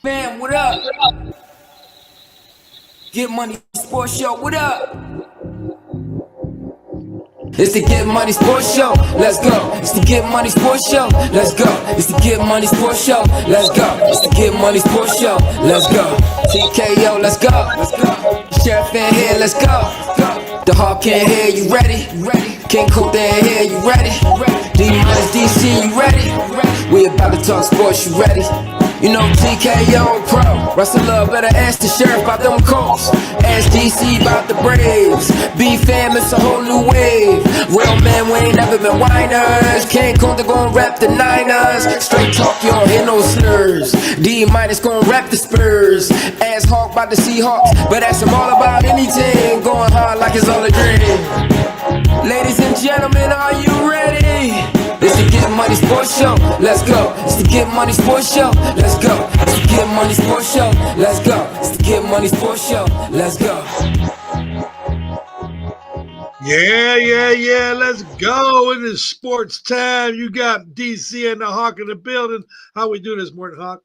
Man, what up? Get Money Sports Show, what up? It's the Get Money Sports Show, let's go. It's the Get Money Sports Show, let's go. It's the Get Money Sports Show, let's go. It's the Get Money Sports Show, let's go. TKO, let's go. Sheriff in here, let's go. The Hawk in here, you ready? King Coop in here, you ready? D-Minus DC, you ready? We about to talk sports, you ready? You know TKO Pro, Russell Love better ask the sheriff about them Colts. Ask DC about the Braves. B-fam, it's a whole new wave. Real men, we ain't never been whiners. King Kunta gon' rep the Niners. Straight talk, you don't hear no slurs. D-Minus gon' rep the Spurs. Ask Hawk about the Seahawks, but ask him all about anything. Going hard like it's all a dream. Ladies and gentlemen, are you ready? It's the Get Money Sports Show, let's go. It's the Get Money Sports Show, let's go. It's the Get Money Sports Show, let's go. It's the Get Money Sports Show, let's go. Yeah. Let's go. It is sports time. You got DC and the Hawk in the building. How we doing this morning, Hawk?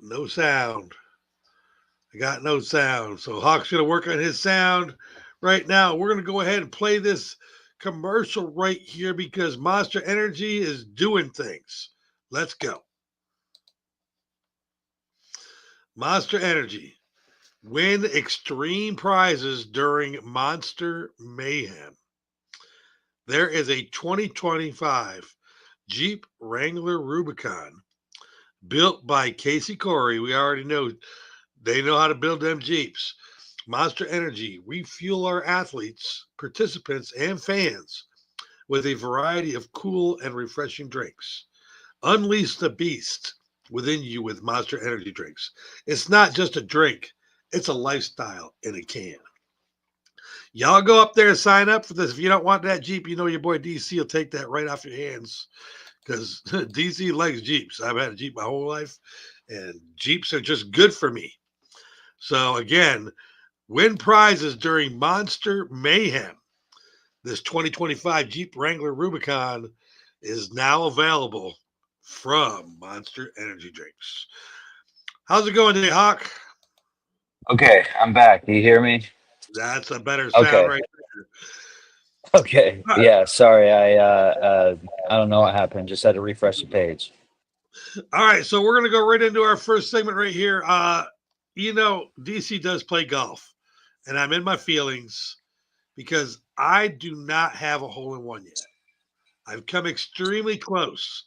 No sound. I got no sound. So Hawk's going to work on his sound right now. We're going to go ahead and play this commercial right here because Monster Energy is doing things. Let's go. Monster Energy. Win extreme prizes during Monster Mayhem. There is a 2025 Jeep Wrangler Rubicon built by Casey Corey. We already know they know how to build them Jeeps. Monster Energy, we fuel our athletes, participants, and fans with a variety of cool and refreshing drinks. Unleash the beast within you with Monster Energy drinks. It's not just a drink, it's a lifestyle in a can. Y'all go up there and sign up for this. If you don't want that Jeep, you know your boy DC will take that right off your hands because DC likes Jeeps. I've had a Jeep my whole life, and Jeeps are just good for me. So again, win prizes during Monster Mayhem. This 2025 Jeep Wrangler Rubicon is now available from Monster Energy Drinks. How's it going today, Hawk? Okay, I'm back. Do you hear me? That's a better sound Okay. right Okay. Yeah, sorry. I don't know what happened. Just had to refresh the page. All right, so we're gonna go right into our first segment right here. You know, DC does play golf, and I'm in my feelings because I do not have a hole in one yet. I've come extremely close.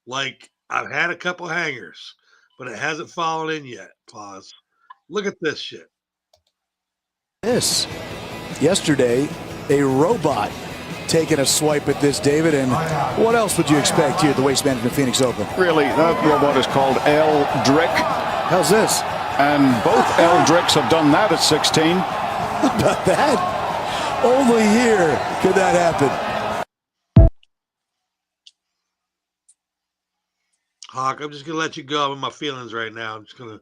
Like I've had a couple hangers, but it hasn't fallen in yet. Pause. Look at this shit. This yesterday, a robot taking a swipe at this, David, and what else would you expect here at the Waste Management Phoenix Open? Really, that robot is called Eldrick, How's this? and both Eldricks have done that at 16. How about that? Only here could that happen. Hawk, I'm just gonna let you go. I'm in my feelings right now. I'm just gonna.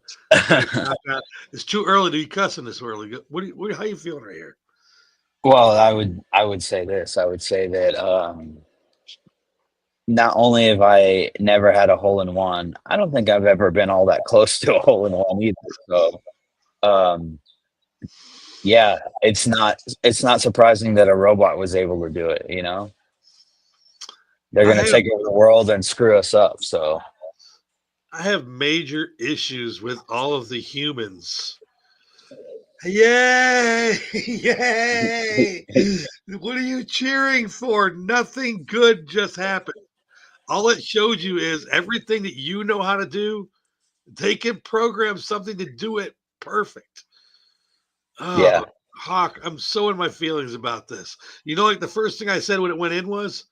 It's too early to be cussing this early. How you feeling right here? Well, I would say this. I would say that not only have I never had a hole in one, I don't think I've ever been all that close to a hole in one either. So yeah, it's not surprising that a robot was able to do it, you know? They're gonna take over the world and screw us up. So I have major issues with all of the humans. Yay! Yay! What are you cheering for? Nothing good just happened. All it showed you is everything that you know how to do, they can program something to do it perfect. Oh, yeah. Hawk, I'm so in my feelings about this. You know, like the first thing I said when it went in was,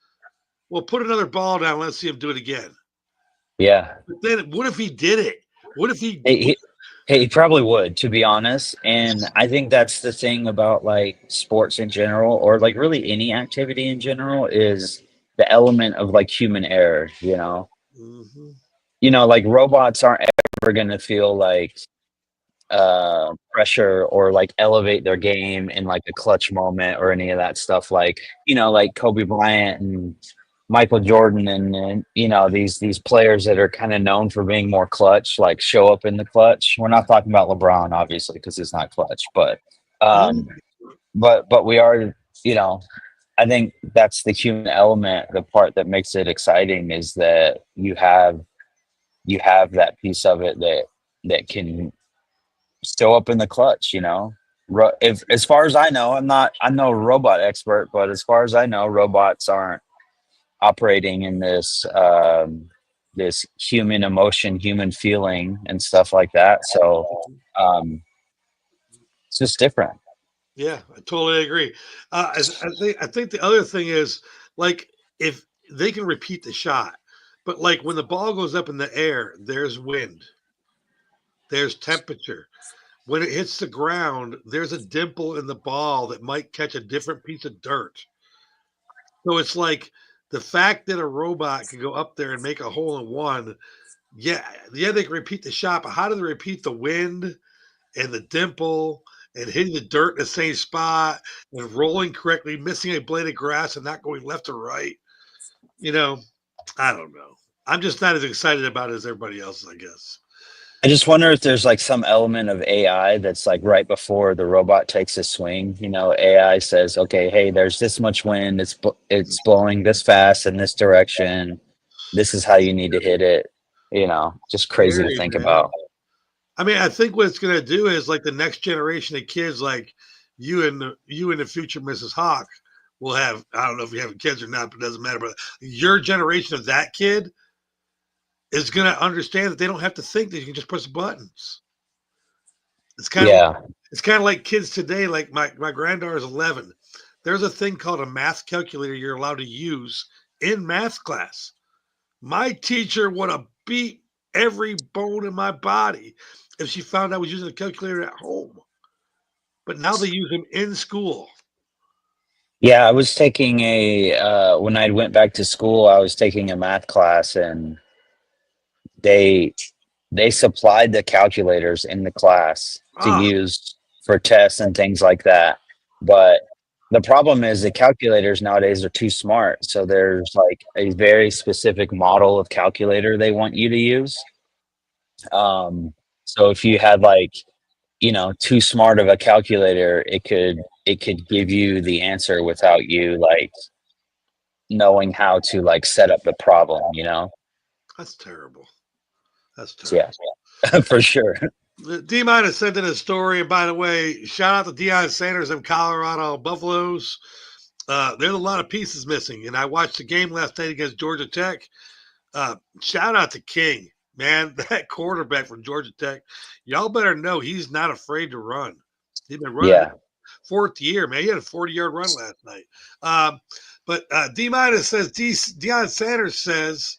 well, put another ball down. Let's see him do it again. Yeah. But then what if he did it? What if he He probably would, to be honest. And I think that's the thing about like sports in general, or like really any activity in general, is the element of like human error, you know? Mhm. You know, like robots aren't ever gonna feel like pressure or like elevate their game in like a clutch moment or any of that stuff, like, you know, like Kobe Bryant and Michael Jordan and you know these players that are kind of known for being more clutch, like show up in the clutch. We're not talking about LeBron, obviously, because it's not clutch, Mm, but we are, you know, I think that's the human element. The part that makes it exciting is that you have that piece of it that can show up in the clutch. You know, if as far as I know, I'm no robot expert, but as far as I know, robots aren't operating in this this human emotion, human feeling, and stuff like that. So um, it's just different. yeah, I totally agree. I think the other thing is like if they can repeat the shot, but like when the ball goes up in the air, there's wind, there's temperature. When it hits the ground, there's a dimple in the ball that might catch a different piece of dirt. So it's like the fact that a robot can go up there and make a hole in one. Yeah, they can repeat the shot, but how do they repeat the wind and the dimple and hitting the dirt in the same spot and rolling correctly, missing a blade of grass and not going left or right? You know, I don't know. I'm just not as excited about it as everybody else, I guess. I just wonder if there's like some element of AI that's like right before the robot takes a swing. You know, AI says, "Okay, hey, there's this much wind. It's blowing this fast in this direction. This is how you need to hit it." You know, just crazy to Scary, think man. about. I mean, I think what it's going to do is like the next generation of kids, like you and the future Mrs. Hawk, will have. I don't know if you have kids or not, but it doesn't matter. But your generation of that kid is going to understand that they don't have to think; that you can just press buttons. It's kind of Yeah, it's kind of like kids today. Like my granddaughter is 11. There's a thing called a math calculator you're allowed to use in math class. My teacher would have beat every bone in my body if she found I was using a calculator at home. But now they use them in school. yeah. I was taking a when I went back to school, I was taking a math class, and they they supplied the calculators in the class to Ah, use for tests and things like that. But the problem is the calculators nowadays are too smart. So there's like a very specific model of calculator they want you to use. So if you had like, you know, too smart of a calculator, it could give you the answer without you like knowing how to like set up the problem, you know? that's terrible. That's So yeah, terrible. for sure. D Minus sent in a story. And by the way, shout out to Deion Sanders and Colorado Buffaloes. There's a lot of pieces missing. And I watched the game last night against Georgia Tech. Shout out to King, man, that quarterback from Georgia Tech. Y'all better know he's not afraid to run. He's been running Yeah. fourth year, man. He had a 40-yard run last night. But D Minus says Deion Sanders says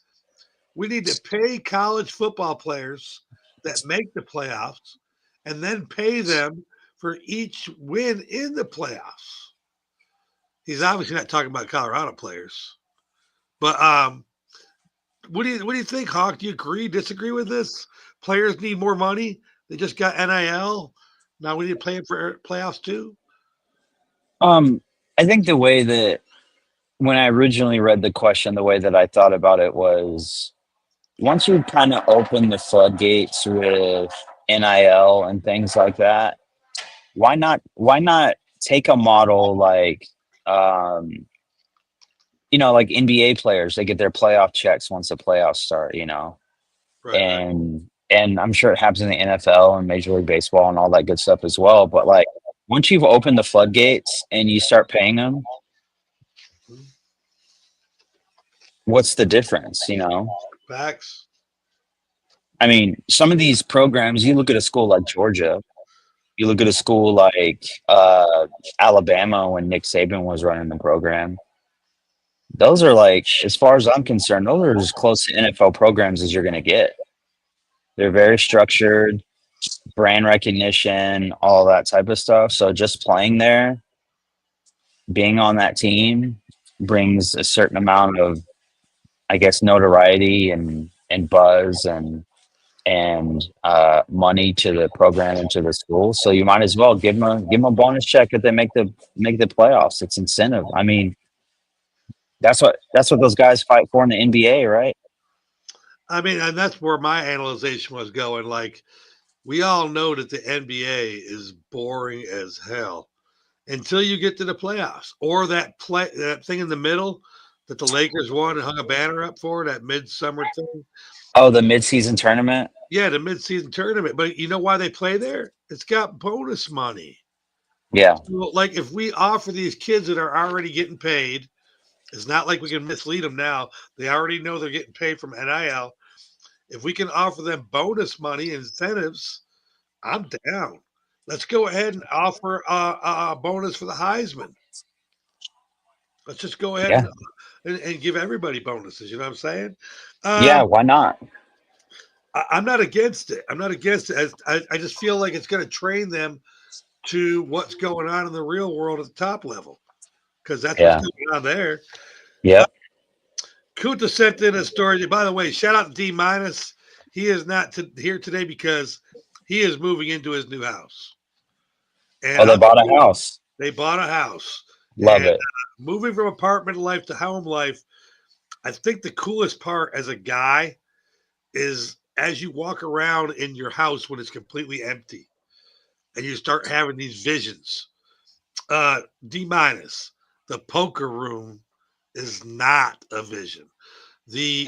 we need to pay college football players that make the playoffs and then pay them for each win in the playoffs. He's obviously not talking about Colorado players. But what do you think, Hawk? Do you agree, disagree with this? Players need more money. They just got NIL. Now we need to play it for playoffs too. I think the way that when I originally read the question, the way that I thought about it was once you kind of open the floodgates with NIL and things like that, why not take a model like um you know, like NBA players, they get their playoff checks once the playoffs start, you know. Right. And I'm sure it happens in the NFL and Major League Baseball and all that good stuff as well, but like once you've opened the floodgates and you start paying them, what's the difference, you know? Facts. I mean, some of these programs, you look at a school like Georgia, you look at a school like Alabama when Nick Saban was running the program. Those are like, as far as I'm concerned, those are as close to NFL programs as you're going to get. They're very structured, brand recognition, all that type of stuff. So just playing there, being on that team brings a certain amount of, I guess, notoriety and buzz and money to the program and to the school. So you might as well give them a bonus check if they make the playoffs. It's incentive. I mean, That's what those guys fight for in the NBA, right? I mean, and that's where my analyzation was going. Like, we all know that the NBA is boring as hell until you get to the playoffs or that thing in the middle that the Lakers won and hung a banner up for, that midsummer thing. Oh, the midseason tournament. Yeah, the midseason tournament. But you know why they play there? It's got bonus money. Yeah, So, like, if we offer these kids that are already getting paid, it's not like we can mislead them now. They already know they're getting paid from NIL. If we can offer them bonus money incentives, I'm down. Let's go ahead and offer a bonus for the Heisman. Let's just go ahead yeah, and give everybody bonuses. You know what I'm saying? yeah. Why not? I'm not against it. I'm not against it. I just feel like it's going to train them to what's going on in the real world at the top level, because that's Yeah, what's going on there. yep. Kuta sent in a story. By the way, shout out to D minus. He is not here today because he is moving into his new house. And Oh, they bought a house. They bought a house. Love And it. moving from apartment life to home life, I think the coolest part as a guy is as you walk around in your house when it's completely empty and you start having these visions. D minus, the poker room is not a vision. The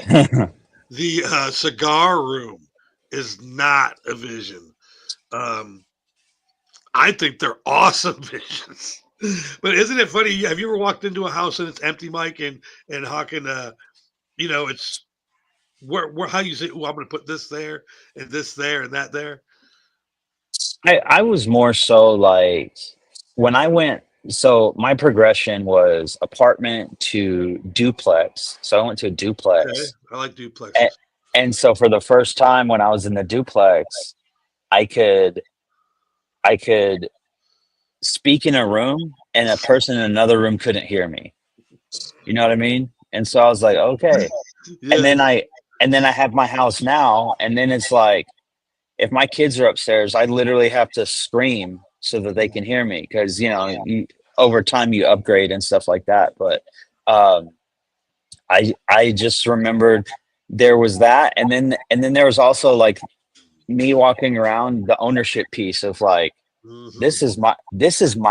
cigar room is not a vision. I think they're awesome visions. But isn't it funny? Have you ever walked into a house and it's empty, Mike, and Hawking, it's where how you say, oh, I'm going to put this there and this there and that there. I was more so like when I went. So my progression was apartment to duplex. So I went to a Okay, duplex, I like duplexes. and, and so for the first time when I was in the duplex, I could I could speak in a room and a person in another room couldn't hear me. You know what I mean? And so I was like, okay. Yeah, And then I have my house now, and then it's like if my kids are upstairs, I literally have to scream so that they can hear me because over time you upgrade and stuff like that. But um, I just remembered there was that, and then there was also like me walking around the ownership piece of like mhm. this is my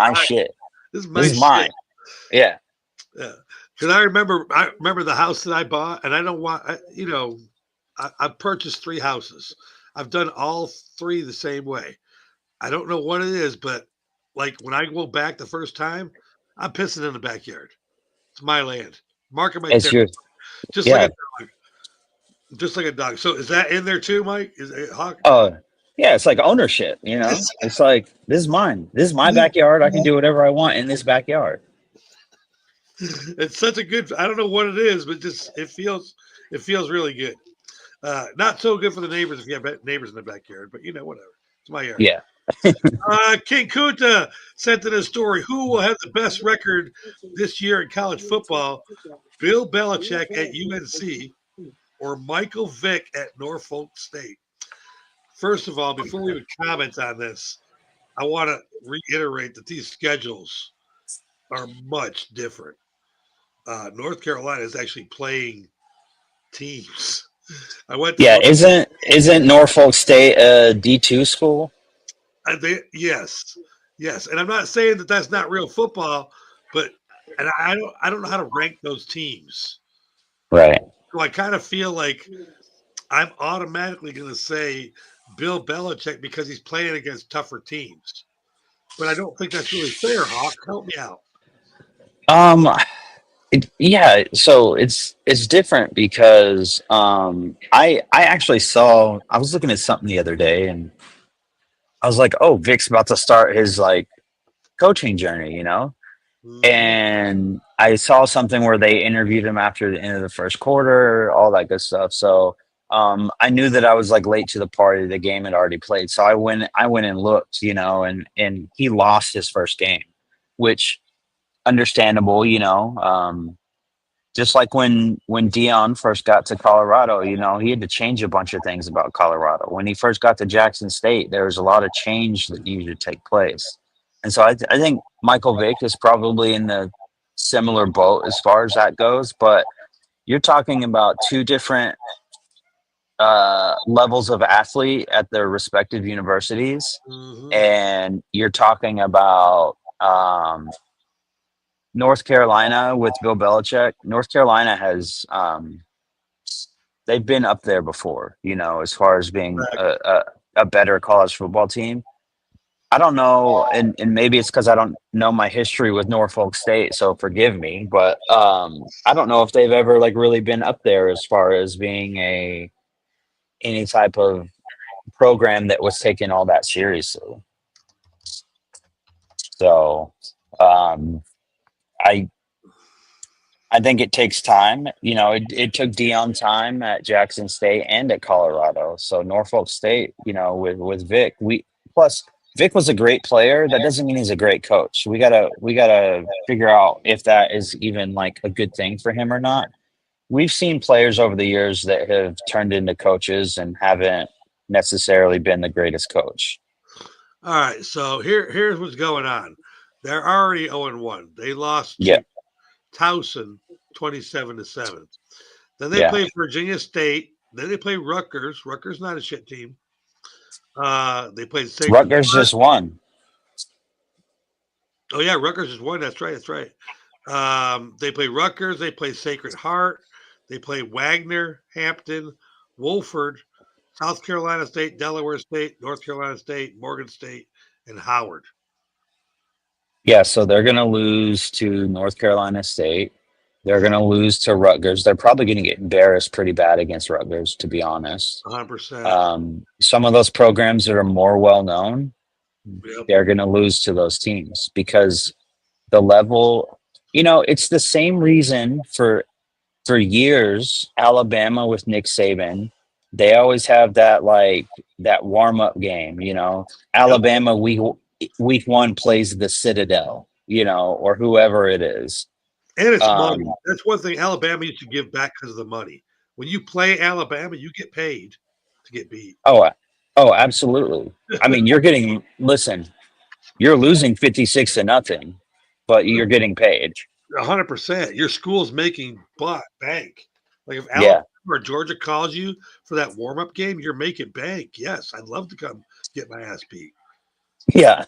Right. shit. This is my This is shit. mine. Yeah. Yeah, because I remember the house that I bought, and I don't want I've purchased 3 houses. I've done all 3 the same way. I don't know what it is, but like when I go back the first time, I'm pissing in the backyard. It's my land, marking my It's your territory, just like yeah. a dog. Just like a dog. So is that in there too, Mike? Is it Hawk? Yeah, it's like ownership, It's like this is mine. This is my backyard. I can do whatever I want in this backyard. It's such a good. I don't know what it is, but just it feels really good. Not so good for the neighbors if you have neighbors in the backyard, but whatever. It's my yard. Yeah. King Kuta sent in a story. Who will have the best record this year in college football? Bill Belichick at UNC or Michael Vick at Norfolk State? First of all, before we would comment on this, I want to reiterate that these schedules are much different. North Carolina is actually playing teams. I went to Yeah, isn't Norfolk State a D2 school? yes, and I'm not saying that that's not real football, but I don't know how to rank those teams. Right. So I kind of feel like I'm automatically going to say Bill Belichick because he's playing against tougher teams. But I don't think that's really fair, Hawk. Help me out. Yeah, so it's different because I actually saw I was looking at something the other day and I was like, oh, Vic's about to start his like coaching journey, Mhm. and I saw something where they interviewed him after the end of the first quarter, all that good stuff. So I knew that I was like late to the party. The game had already played, so I went and looked, and he lost his first game, which understandable, just like when Dion first got to Colorado, he had to change a bunch of things about Colorado. When he first got to Jackson State, there was a lot of change that needed to take place. And so I think Michael Vick is probably in the similar boat as far as that goes, but you're talking about two different levels of athlete at their respective universities, Mhm. and you're talking about North Carolina with Bill Belichick. North Carolina has they've been up there before, as far as being a better college football team. I don't know, and maybe it's because I don't know my history with Norfolk State, so forgive me, but I don't know if they've ever like really been up there as far as being any type of program that was taken all that seriously. So um, I I think it takes time. It took Dion time at Jackson State and at Colorado. So Norfolk State, with Vic, plus Vic was a great player. That doesn't mean he's a great coach. We gotta figure out if that is even like a good thing for him or not. We've seen players over the years that have turned into coaches and haven't necessarily been the greatest coach. All right, so here's what's going on. They're already 0-1. They lost Yeah, to Towson 27-7. Then they yeah. play Virginia State. Then they play Rutgers. Rutgers not a shit team. They played Sacred Rutgers Heart. just won. Oh yeah, Rutgers is one. That's right. That's right. They play Rutgers. They play Sacred Heart. They play Wagner, Hampton, Wolford, South Carolina State, Delaware State, North Carolina State, Morgan State, and Howard. Yeah, so they're going to lose to North Carolina State. They're going to lose to Rutgers. They're probably going to get embarrassed pretty bad against Rutgers, to be honest. 100%. Some of those programs that are more well known, Yep. they're going to lose to those teams because the level, it's the same reason for years, Alabama with Nick Saban, they always have that warm up game, Alabama week one plays the Citadel, or whoever it is. And it's money. Um, That's one thing Alabama used to give back because of the money. When you play Alabama, you get paid to get beat. oh, absolutely. I mean, listen, you're losing 56-0, but you're getting paid. 100%. Your school's making bank. Like if Yeah. Alabama or Georgia calls you for that warm up game, you're making bank. Yes, I'd love to come get my ass beat. Yeah.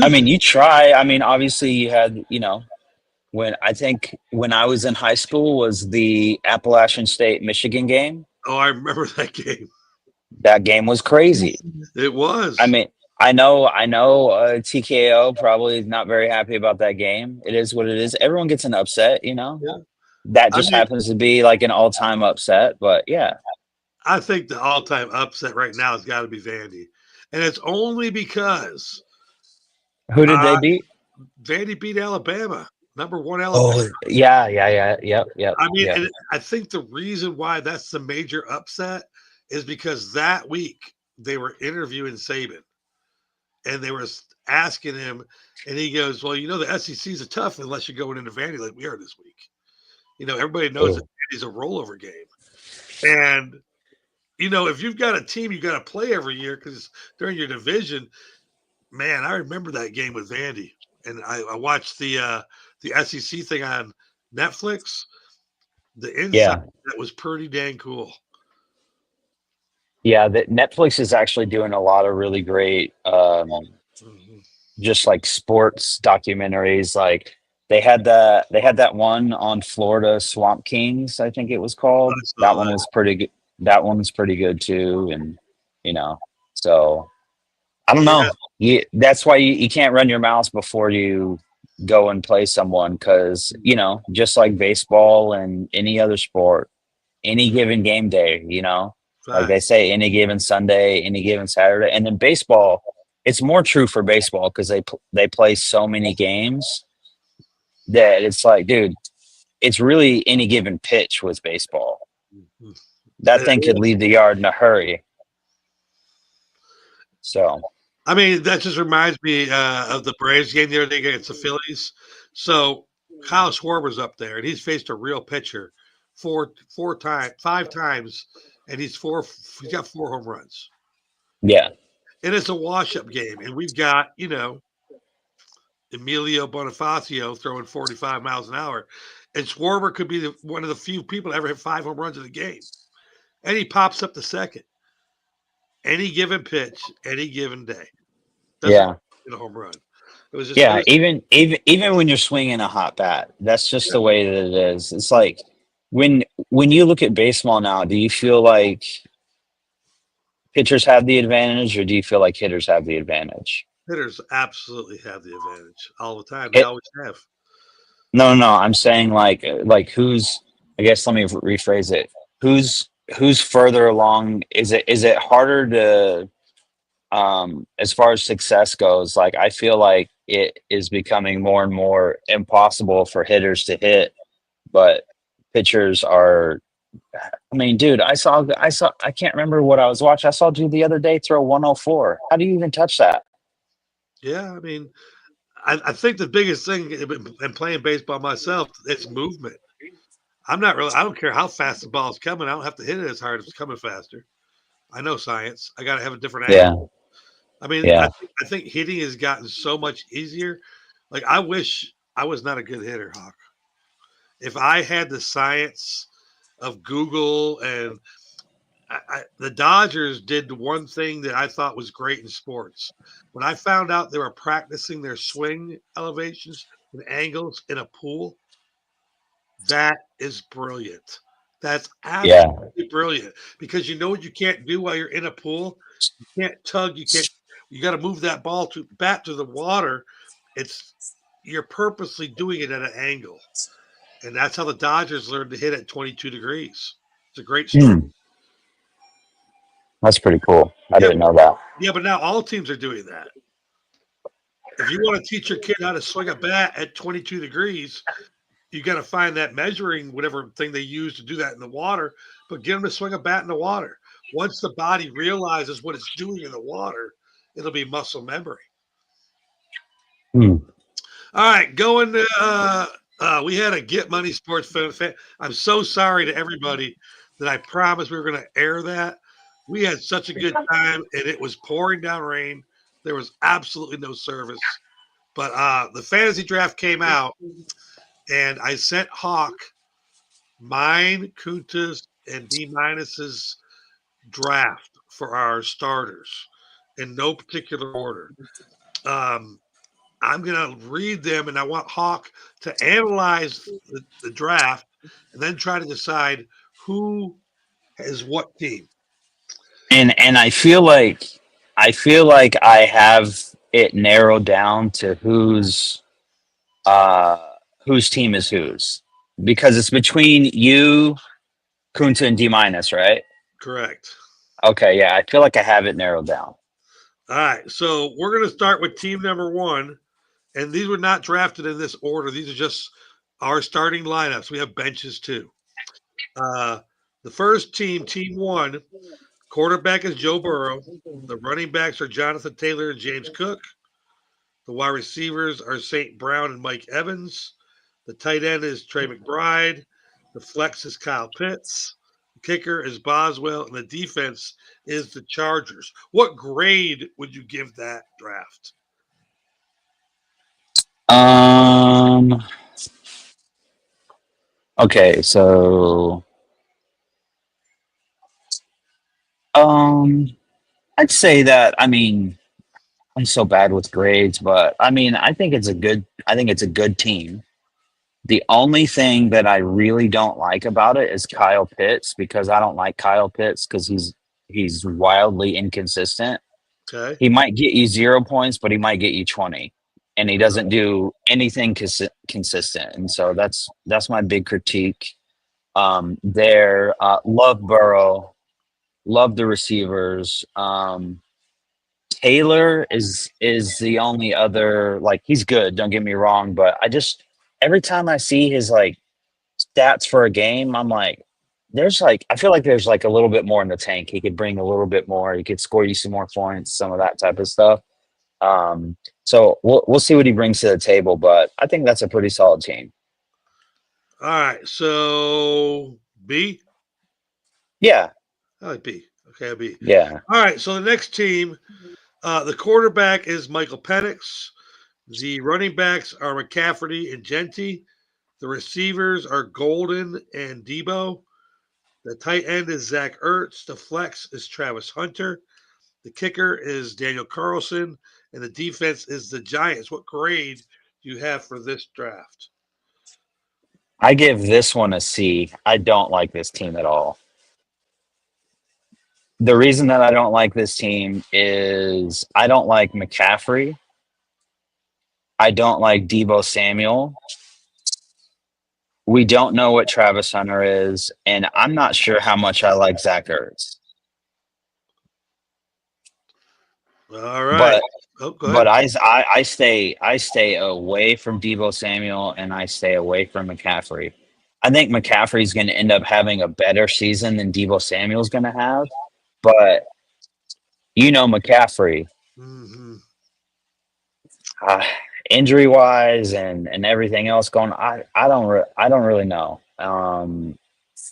I mean, you try. I mean, obviously you had, when I was in high school was the Appalachian State Michigan game. Oh, I remember that game. That game was crazy. It was. I mean, I know TKO probably is not very happy about that game. It is what it is. Everyone gets an upset, Yeah. That I just mean- happens to be like an all-time upset, but yeah. I think the all time upset right now has got to be Vandy. And it's only because Who did they beat? Vandy beat Alabama, number one Alabama. Oh, yeah, yep. I mean, yeah. and I think the reason why that's the major upset is because that week they were interviewing Saban and they were asking him, and he goes, well, the SEC's a tough unless you're going into Vandy like we are this week. Everybody knows that Vandy's a rollover game. And, if you've got a team you got to play every year because during your division, man, I remember that game with Vandy. And I watched the SEC thing on Netflix. The inside that was pretty dang cool. Yeah, that Netflix is actually doing a lot of really great just like sports documentaries. Like they had that one on Florida Swamp Kings, I think it was called. That one was pretty good. That one was pretty good too. And so I don't know. That's why you can't run your mouth before you go and play someone because, just like baseball and any other sport, any given game day, like they say, any given Sunday, any given Saturday. And then baseball, it's more true for baseball because they play so many games that it's like, dude, it's really any given pitch with baseball. That thing could leave the yard in a hurry. So, I mean, that just reminds me of the Braves game the other day against the Phillies. So Kyle Schwarber's up there, and he's faced a real pitcher five times, and he's got 4 home runs. yeah. And it's a wash-up game, and we've got Emilio Bonifacio throwing 45 miles an hour, and Schwarber could be one of the few people to ever hit 5 home runs in a game. And he pops up the second. Any given pitch, any given day. Doesn't Yeah. hit a home run. It was just Yeah, even when you're swinging a hot bat, that's just the way that it is. It's like when you look at baseball now, do you feel like pitchers have the advantage, or do you feel like hitters have the advantage? hitters absolutely have the advantage all the time. They It, always have. no, I'm saying like who's. I guess let me rephrase it. Who's further along? Is it harder to as far as success goes? Like I feel like it is becoming more and more impossible for hitters to hit, but pitchers are. I mean, dude, I can't remember what I was watching. I saw dude the other day throw 104. How do you even touch that? Yeah, I mean, I think the biggest thing in playing baseball myself, it's movement. I'm not really. I don't care how fast the ball's coming. I don't have to hit it as hard if it's coming faster. I know science. I got to have a different Yeah, angle. I mean, yeah, I think hitting has gotten so much easier. Like I wish I was not a good hitter, Hawk. If I had the science of Google and the Dodgers did the one thing that I thought was great in sports. When I found out they were practicing their swing elevations and angles in a pool, that is brilliant. That's yeah. absolutely brilliant because you know what you can't do while you're in a pool. You can't tug. You can't. You got to move that ball to back to the water. It's you're purposely doing it at an angle, and that's how the Dodgers learned to hit at 22 degrees. It's a great story. Hmm, that's pretty cool. I Yeah, didn't know that. yeah, but now all teams are doing that. If you want to teach your kid how to swing a bat at 22 degrees, you got to find that measuring whatever thing they use to do that in the water, but get them to swing a bat in the water. Once the body realizes what it's doing in the water, it'll be muscle memory. Hmm. All right, going to we had a Get Money Sports fan. I'm so sorry to everybody that I promised we were going to air that. We had such a good time, and it was pouring down rain. There was absolutely no service. But the fantasy draft came out, and I sent Hawk mine, Kunta's, and D Minus's draft for our starters in no particular order. I'm going to read them, and I want Hawk to analyze the draft and then try to decide who has what team. And I feel like I have it narrowed down to whose team is whose, because it's between you, Kunta, and D minus, right? Correct. Okay, yeah, I feel like I have it narrowed down. All right, so we're going to start with team number 1, and these were not drafted in this order. These are just our starting lineups. We have benches too. The first team, team 1, quarterback is Joe Burrow. The running backs are Jonathan Taylor and James Cook. The wide receivers are St. Brown and Mike Evans. The tight end is Trey McBride. The flex is Kyle Pitts. The kicker is Boswell. And the defense is the Chargers. What grade would you give that draft? Okay, so I'd say that, I mean, I'm so bad with grades, but I mean, I think it's a good team. The only thing that I really don't like about it is Kyle Pitts, because I don't like Kyle Pitts because he's wildly inconsistent. Okay. He might get you 0 points, but he might get you 20, and he doesn't do anything consistent. And so that's my big critique. There, love Burrow, love the receivers. Taylor is the only other, like, he's good, don't get me wrong, but every time I see his like stats for a game, I'm like, I feel like there's like a little bit more in the tank. He could bring a little bit more. He could score you some more points, some of that type of stuff. So we'll see what he brings to the table, but I think that's a pretty solid team. All right. So B? Yeah, I like B. Okay, B. yeah. All right. So the next team, the quarterback is Michael Penix. The running backs are McCaffrey and Genty. The receivers are Golden and Debo. The tight end is Zach Ertz. The flex is Travis Hunter. The kicker is Daniel Carlson. And the defense is the Giants. What grade do you have for this draft? I give this one a C. I don't like this team at all. The reason that I don't like this team is I don't like McCaffrey. I don't like Debo Samuel. We don't know what Travis Hunter is, and I'm not sure how much I like Zach Ertz. All right. But I stay away from Debo Samuel and I stay away from McCaffrey. I think McCaffrey's going to end up having a better season than Debo Samuel's going to have, but McCaffrey, injury wise and everything else going, I don't really know.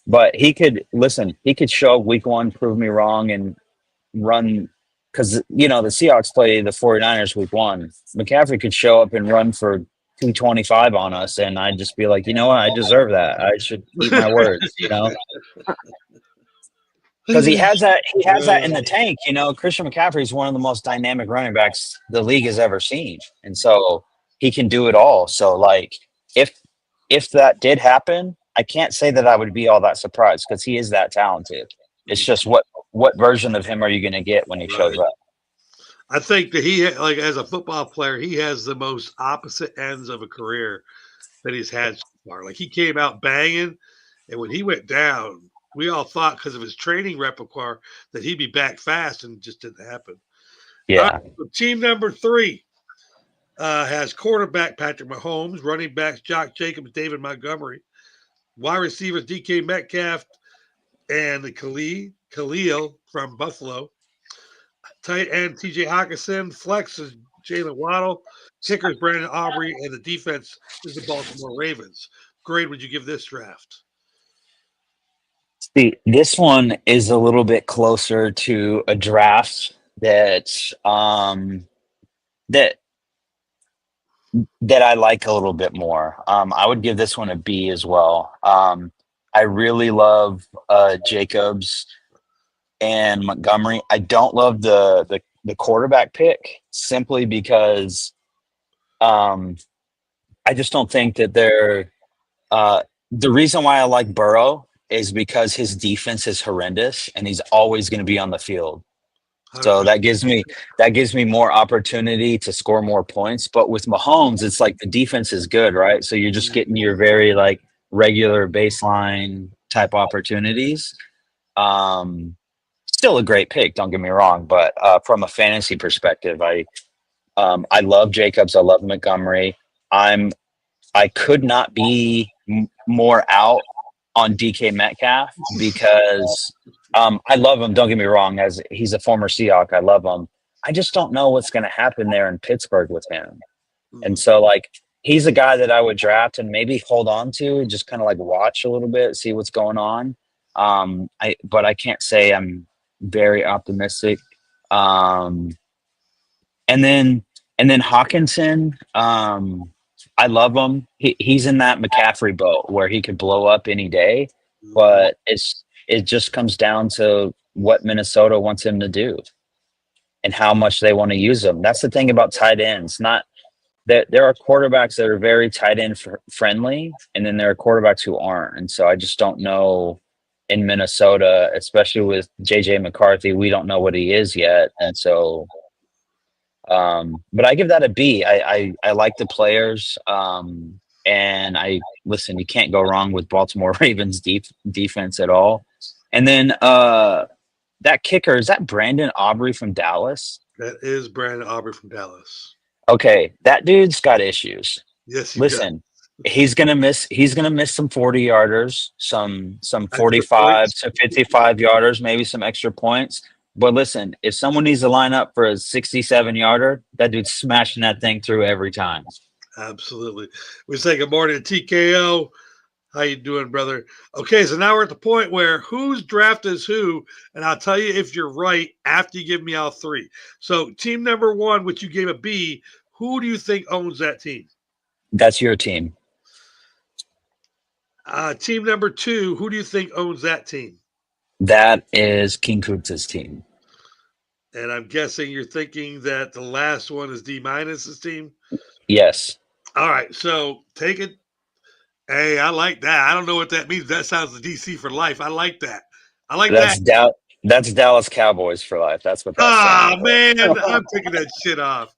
But he could show up week 1, prove me wrong, and run. Because, the Seahawks play the 49ers week 1. McCaffrey could show up and run for 225 on us, and I'd just be like, you know what? I deserve that. I should eat my words, Because he has that in the tank. Christian McCaffrey is one of the most dynamic running backs the league has ever seen. And so he can do it all. So, if that did happen, I can't say that I would be all that surprised because he is that talented. It's just what version of him are you going to get when he shows up? I think that he, as a football player, he has the most opposite ends of a career that he's had so far. He came out banging, and when he went down, we all thought because of his training repertoire that he'd be back fast, and it just didn't happen. Yeah. Right, so team number 3 has quarterback Patrick Mahomes, running backs Josh Jacobs, David Montgomery, wide receivers DK Metcalf, and the Khalil from Buffalo. Tight end TJ Hawkinson. Flex is Jalen Waddle. Kicker is Brandon Aubrey. And the defense is the Baltimore Ravens. Grade would you give this draft? See, this one is a little bit closer to a draft that I like a little bit more. I would give this one a B as well. I really love Jacobs and Montgomery. I don't love the quarterback pick simply because I just don't think that they're the reason why I like Burrow is because his defense is horrendous and he's always going to be on the field. So that gives me more opportunity to score more points. But with Mahomes, it's like the defense is good, right? So you're just getting your very regular baseline type opportunities. Still a great pick, don't get me wrong, but from a fantasy perspective, I love Jacobs, I love Montgomery. I could not be more out on DK Metcalf because I love him, don't get me wrong, as he's a former Seahawk, I love him. I just don't know what's going to happen there in Pittsburgh with him. And so he's a guy that I would draft and maybe hold on to and just kind of watch a little bit, see what's going on. But I can't say I'm very optimistic. And then Hawkinson, I love him. He's in that McCaffrey boat where he could blow up any day, but it just comes down to what Minnesota wants him to do and how much they want to use him. That's the thing about tight ends. Not that there are quarterbacks that are very tight end friendly, and then there are quarterbacks who aren't. And so I just don't know in Minnesota, especially with JJ McCarthy, we don't know what he is yet. And so, but I give that a B. I like the players. And listen, you can't go wrong with Baltimore Ravens defense at all. And then that kicker, is that Brandon Aubrey from Dallas? That is Brandon Aubrey from Dallas. Okay, that dude's got issues. Yes, listen, he's gonna miss some 40-yarders, some 45 to 55-yarders, maybe some extra points. But listen, if someone needs to line up for a 67-yarder, that dude's smashing that thing through every time. Absolutely. We say good morning to TKO. How you doing, brother? Okay, so now we're at the point where whose draft is who, and I'll tell you if you're right after you give me all three. So team number 1, which you gave a B, Who do you think owns that team? That's your team. Team number 2, who do you think owns that team? That is King Kuntz's team. And I'm guessing you're thinking that the last one is D-minus's team? Yes. All right, so take it. Hey, I like that. I don't know what that means. That sounds like DC for life. I like that. I like that. That's Dallas Cowboys for life. That's what that's man, I'm taking that shit off.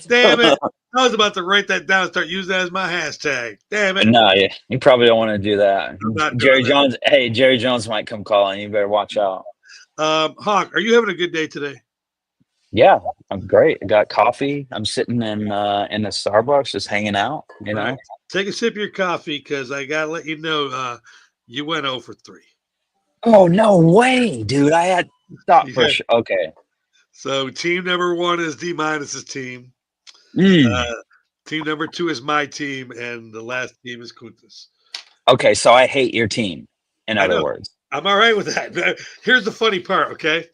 Damn it. I was about to write that down and start using that as my hashtag. Damn it. No, you probably don't want to do that. I'm not Jerry doing that. Jones. Hey, Jerry Jones might come calling. You better watch out. Hawk, are you having a good day today? Yeah, I'm great. I got coffee. I'm sitting in the Starbucks, just hanging out. You know. Right. Take a sip of your coffee because I gotta let you know you went 0 for 3. Oh no way, dude! I had stop for sure. Okay. So team number 1 is D-minus's team. Mm. Team number 2 is my team, and the last team is Kuntas. Okay, so I hate your team. In other words, I'm all right with that. Here's the funny part. Okay,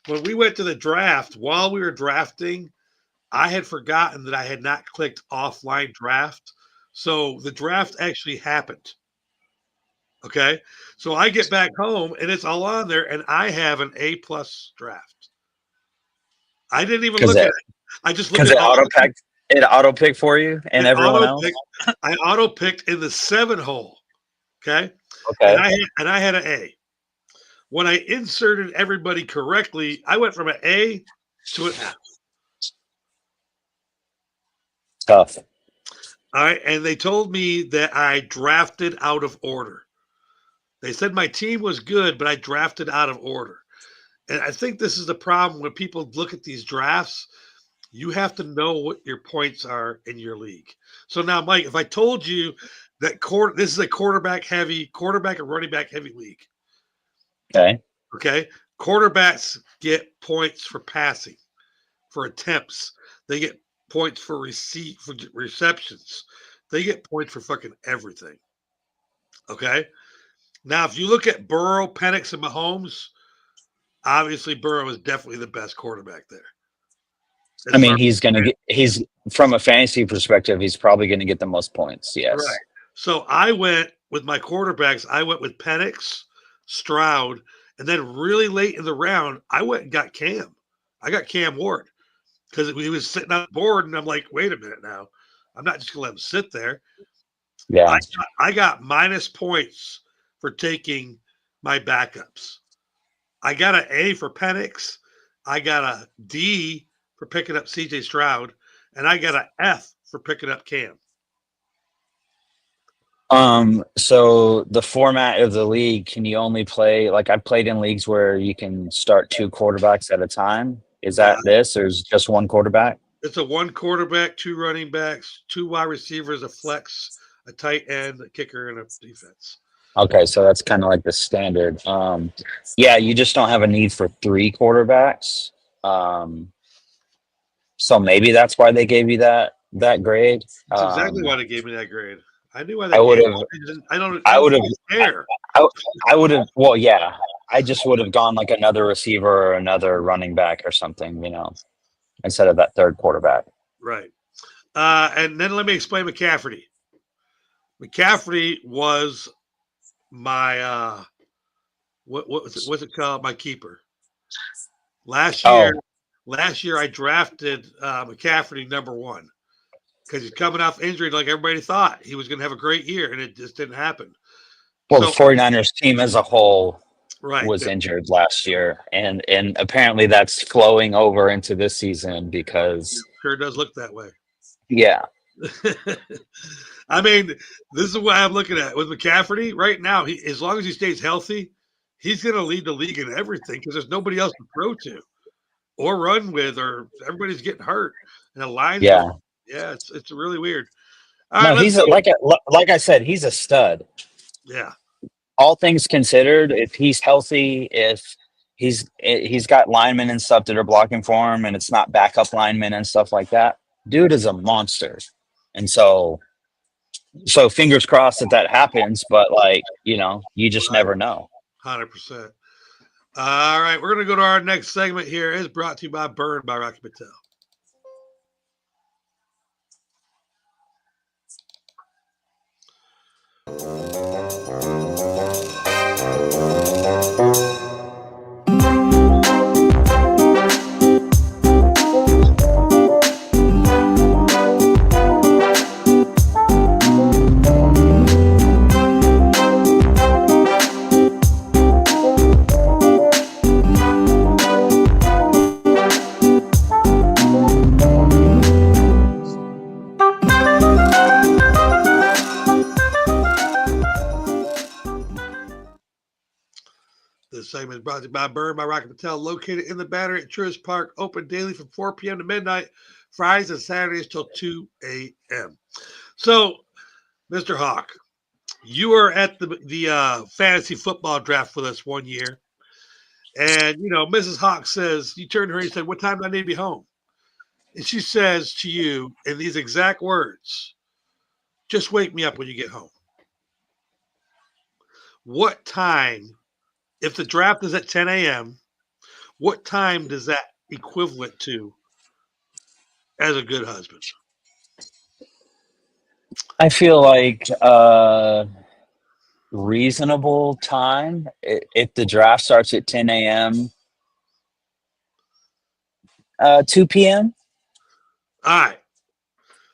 when we went to the draft, while we were drafting, I had forgotten that I had not clicked offline draft. So the draft actually happened. Okay. So I get back home and it's all on there, and I have an A+ draft. I didn't even look at it. I just looked at it auto picked for you and everyone else. I auto picked in the 7 hole. Okay. Okay. And I had an A. When I inserted everybody correctly, I went from an A to an F. Tough. All right. And they told me that I drafted out of order. They said my team was good, but I drafted out of order. And I think this is the problem when people look at these drafts. You have to know what your points are in your league. So now, Mike, if I told you that this is a quarterback and running back heavy league. Okay. Quarterbacks get points for passing, for attempts. They get points for receptions. They get points for fucking everything. Okay. Now, if you look at Burrow, Penix, and Mahomes, obviously Burrow is definitely the best quarterback there. I mean, he's from a fantasy perspective, he's probably going to get the most points. Yes. Right. So I went with my quarterbacks. I went with Penix, Stroud, and then really late in the round, I went and got Cam. I got Cam Ward because he was sitting on the board, and I'm like, wait a minute now. I'm not just going to let him sit there. Yeah. I got minus points for taking my backups. I got an A for Penix. I got a D for picking up CJ Stroud, and I got an F for picking up Cam. So the format of the league, can you only play, like I've played in leagues where you can start 2 quarterbacks at a time? Is that this, or is just 1 quarterback? It's a 1 quarterback, 2 running backs, 2 wide receivers, a flex, a tight end, a kicker, and a defense. Okay, so that's kind of like the standard. Yeah, you just don't have a need for 3 quarterbacks. So maybe that's why they gave you that grade. That's exactly why they gave me that grade. I knew why they I would have. I would have. I would have. Well, yeah. I just would have gone like another receiver or another running back or something, instead of that 3rd quarterback. Right. And then let me explain McCaffrey. McCaffrey was my what's it called? My keeper. Last year I drafted McCaffrey number 1. Because he's coming off injury like everybody thought. He was going to have a great year, and it just didn't happen. Well, the 49ers team as a whole was yeah. injured last year, and apparently that's flowing over into this season because it sure does look that way. Yeah. I mean, this is what I'm looking at with McCaffrey right now. As long as he stays healthy, he's going to lead the league in everything because there's nobody else to throw to or run with, or everybody's getting hurt. And the line, yeah, it's really weird. No, he's like I said, he's a stud. Yeah. All things considered, if he's healthy, if he's got linemen and stuff that are blocking for him, and it's not backup linemen and stuff like that, dude is a monster. And so fingers crossed that happens, but you just never know. 100%. All right, we're gonna go to our next segment here. It's brought to you by Burn by Rocky Patel. segment is brought to you by Burn by Rocket Patel, located in the Battery at Truist Park, open daily from 4 p.m. to midnight, Fridays and Saturdays till 2 a.m. So, Mr. Hawk, you were at the fantasy football draft with us one year. And, Mrs. Hawk says, you turned to her and said, what time do I need to be home? And she says to you in these exact words, just wake me up when you get home. What time, if the draft is at 10 a.m., what time does that equivalent to as a good husband? I feel like reasonable time. If the draft starts at 10 a.m., 2 p.m. All right.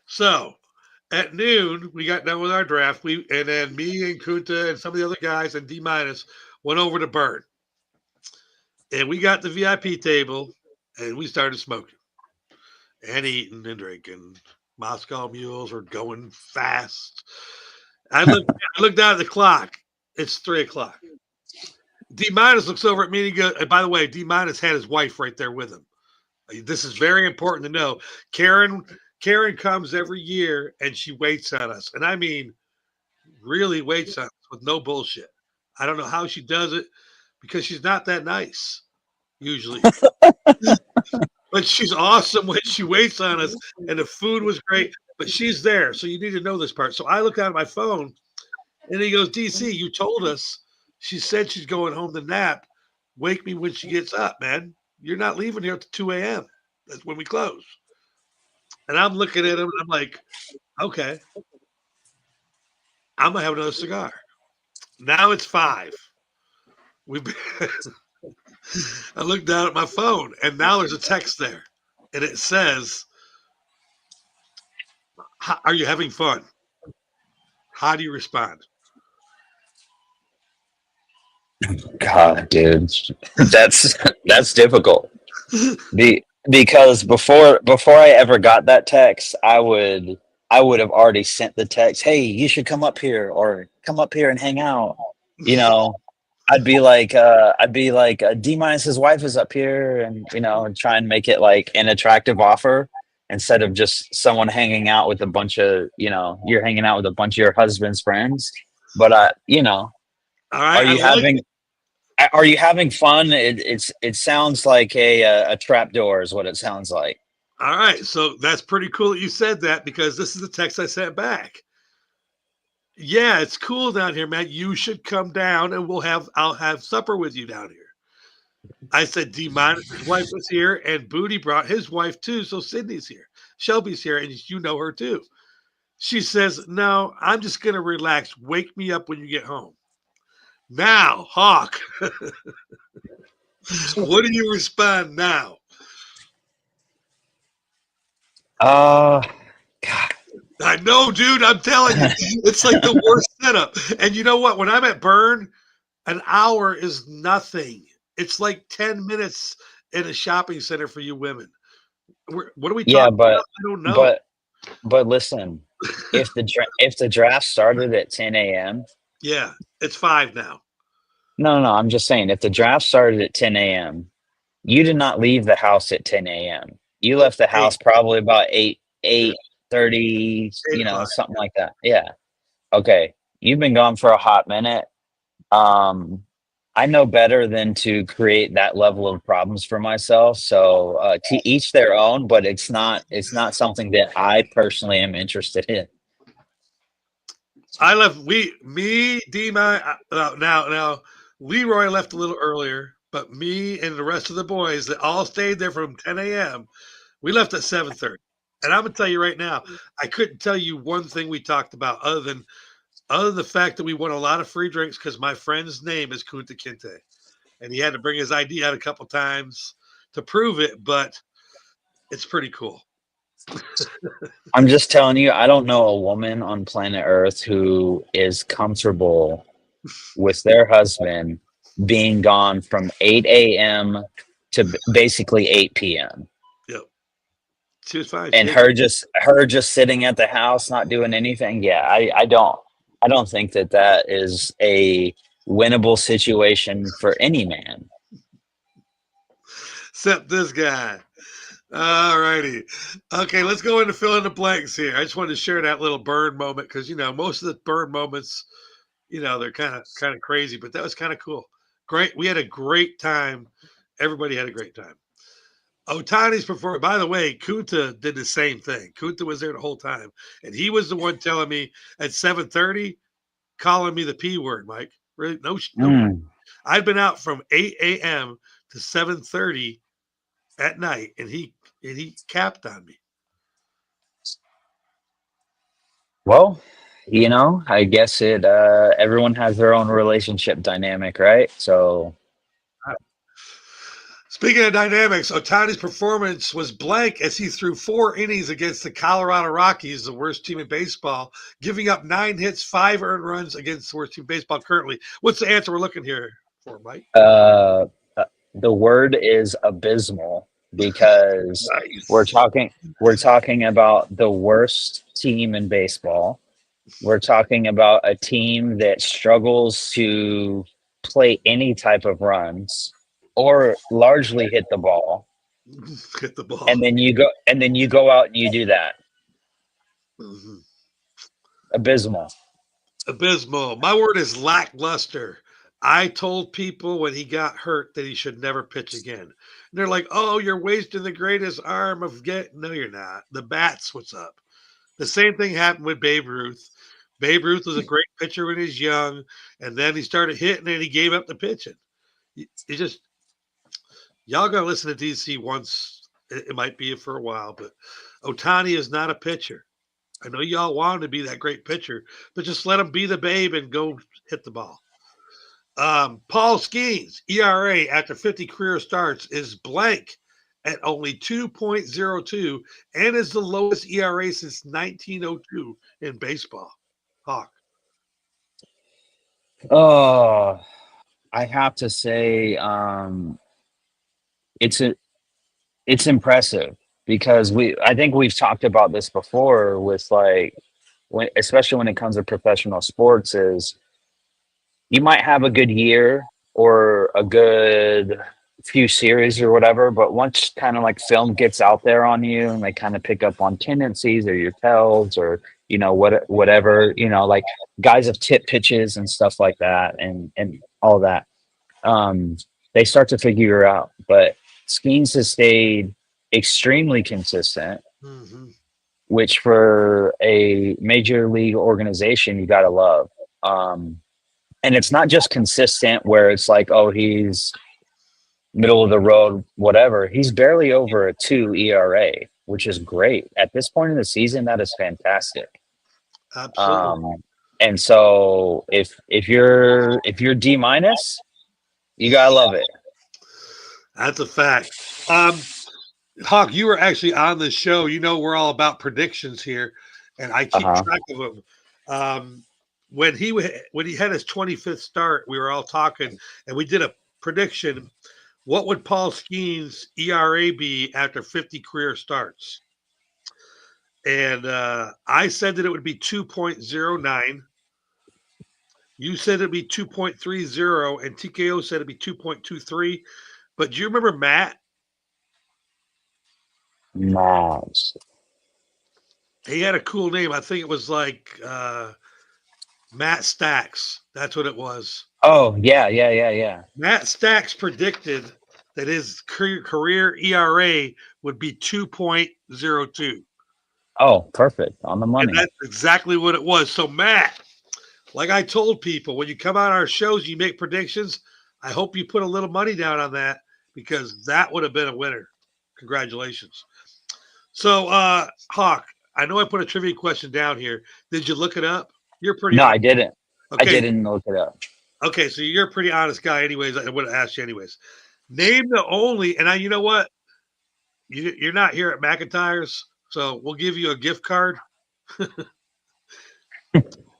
So at noon, we got done with our draft. And then me and Kunta and some of the other guys and D- went over to Burn. And we got the VIP table and we started smoking and eating and drinking. Moscow mules were going fast. I looked down at the clock. It's 3 o'clock. D- looks over at me and he goes, and by the way, D- had his wife right there with him. This is very important to know. Karen comes every year and she waits on us. And I mean, really waits on us with no bullshit. I don't know how she does it because she's not that nice usually. But she's awesome when she waits on us. And the food was great, but she's there. So you need to know this part. So I look down at my phone and he goes, DC, you told us. She said she's going home to nap. Wake me when she gets up, man. You're not leaving here at 2 a.m. That's when we close. And I'm looking at him and I'm like, okay, I'm going to have another cigar. Now it's 5. I look down at my phone and now there's a text there. And it says, are you having fun? How do you respond? God, dude, that's difficult. Because before I ever got that text, I would have already sent the text, hey, you should come up here or come up here and hang out. I'd be like D-Minus's wife is up here, and and try and make it like an attractive offer instead of just someone hanging out with a bunch of you're hanging out with a bunch of your husband's friends. But All right, are you having fun? It sounds like a trap door is what it sounds like. all right. So that's pretty cool that you said that because this is the text I sent back. Yeah, it's cool down here, man. You should come down and I'll have supper with you down here. I said D-Minus's wife was here and Booty brought his wife too. So Sydney's here. Shelby's here and you know her too. She says, no, I'm just going to relax. Wake me up when you get home. Now, Hawk, what do you respond now? God. I know, dude. I'm telling you, it's like the worst setup. And you know what? When I'm at Burn, an hour is nothing. It's like 10 minutes in a shopping center for you women. What are we talking about? I don't know. But listen, if the draft started at 10 a.m. Yeah, it's 5 now. No, I'm just saying, if the draft started at 10 a.m., you did not leave the house at 10 a.m. You left the house probably about 8:30, something like that. Yeah. Okay. You've been gone for a hot minute. I know better than to create that level of problems for myself. So to each their own, but it's not something that I personally am interested in. I left now Leroy left a little earlier, but me and the rest of the boys that all stayed there from 10 a.m. We left at 7:30. And I'm gonna tell you right now, I couldn't tell you one thing we talked about other than the fact that we won a lot of free drinks because my friend's name is Kunta Kinte. And he had to bring his ID out a couple times to prove it, but it's pretty cool. I'm just telling you, I don't know a woman on planet Earth who is comfortable with their husband being gone from 8 a.m. to basically 8 p.m. Yep. She was fine. And her just sitting at the house, not doing anything. Yeah, I don't think that is a winnable situation for any man. Except this guy. All righty. Okay, let's go into fill in the blanks here. I just wanted to share that little burn moment because most of the burn moments, they're kind of crazy, but that was kind of cool. Great. We had a great time. Everybody had a great time. Ohtani's performance. By the way, Kunta did the same thing. Kunta was there the whole time, and he was the one telling me at 7:30, calling me the P word, Mike. Really? No. I'd been out from 8 a.m. to 7:30 at night, and he capped on me. Well, I guess everyone has their own relationship dynamic, right? So speaking of dynamics, Ohtani's performance was blank as he threw 4 innings against the Colorado Rockies, the worst team in baseball, giving up 9 hits, 5 earned runs against the worst team in baseball currently. What's the answer we're looking here for, Mike? The word is abysmal because Nice. we're talking about the worst team in baseball. We're talking about a team that struggles to play any type of runs or largely hit the ball. Hit the ball. And then you go out and you do that. Mm-hmm. Abysmal. Abysmal. My word is lackluster. I told people when he got hurt that he should never pitch again. And they're like, oh, you're wasting the greatest arm of No, you're not. The bat's what's up. The same thing happened with Babe Ruth. Babe Ruth was a great pitcher when he was young, and then he started hitting and he gave up the pitching. Y'all got to listen to DC once. It might be for a while, but Ohtani is not a pitcher. I know y'all want him to be that great pitcher, but just let him be the Babe and go hit the ball. Paul Skeens, ERA after 50 career starts is blank at only 2.02 and is the lowest ERA since 1902 in baseball. Hawk. Oh, I have to say, it's impressive because I think we've talked about this before with especially when it comes to professional sports is you might have a good year or a good few series or whatever, but once kind of like film gets out there on you and they kind of pick up on tendencies or your tells or whatever, like guys have tip pitches and stuff like that and all that. They start to figure out, but Skeens has stayed extremely consistent, which for a major league organization, you got to love. And it's not just consistent where it's like, oh, he's middle of the road, whatever. He's barely over a 2 ERA, which is great. At this point in the season, that is fantastic. Absolutely. And so if you're D-, you gotta love it. That's a fact. Hawk, you were actually on the show. We're all about predictions here, and I keep track of them. When he had his 25th start, we were all talking, and we did a prediction. What would Paul Skeens' ERA be after 50 career starts? And I said that it would be 2.09. You said it'd be 2.30, and TKO said it'd be 2.23. But do you remember Matt? Matt. He had a cool name. I think it was like Matt Stacks. That's what it was. Oh, yeah. Matt Stacks predicted that his career ERA would be 2.02. Oh, perfect. On the money. And that's exactly what it was. So, Matt, like I told people, when you come on our shows, you make predictions. I hope you put a little money down on that because that would have been a winner. Congratulations. So, Hawk, I know I put a trivia question down here. Did you look it up? You're pretty. No, honest. I didn't. Okay. I didn't look it up. Okay, so you're a pretty honest guy. Anyways, I would have asked you anyways. Name the only, and you know what? You're not here at McIntyre's, so we'll give you a gift card.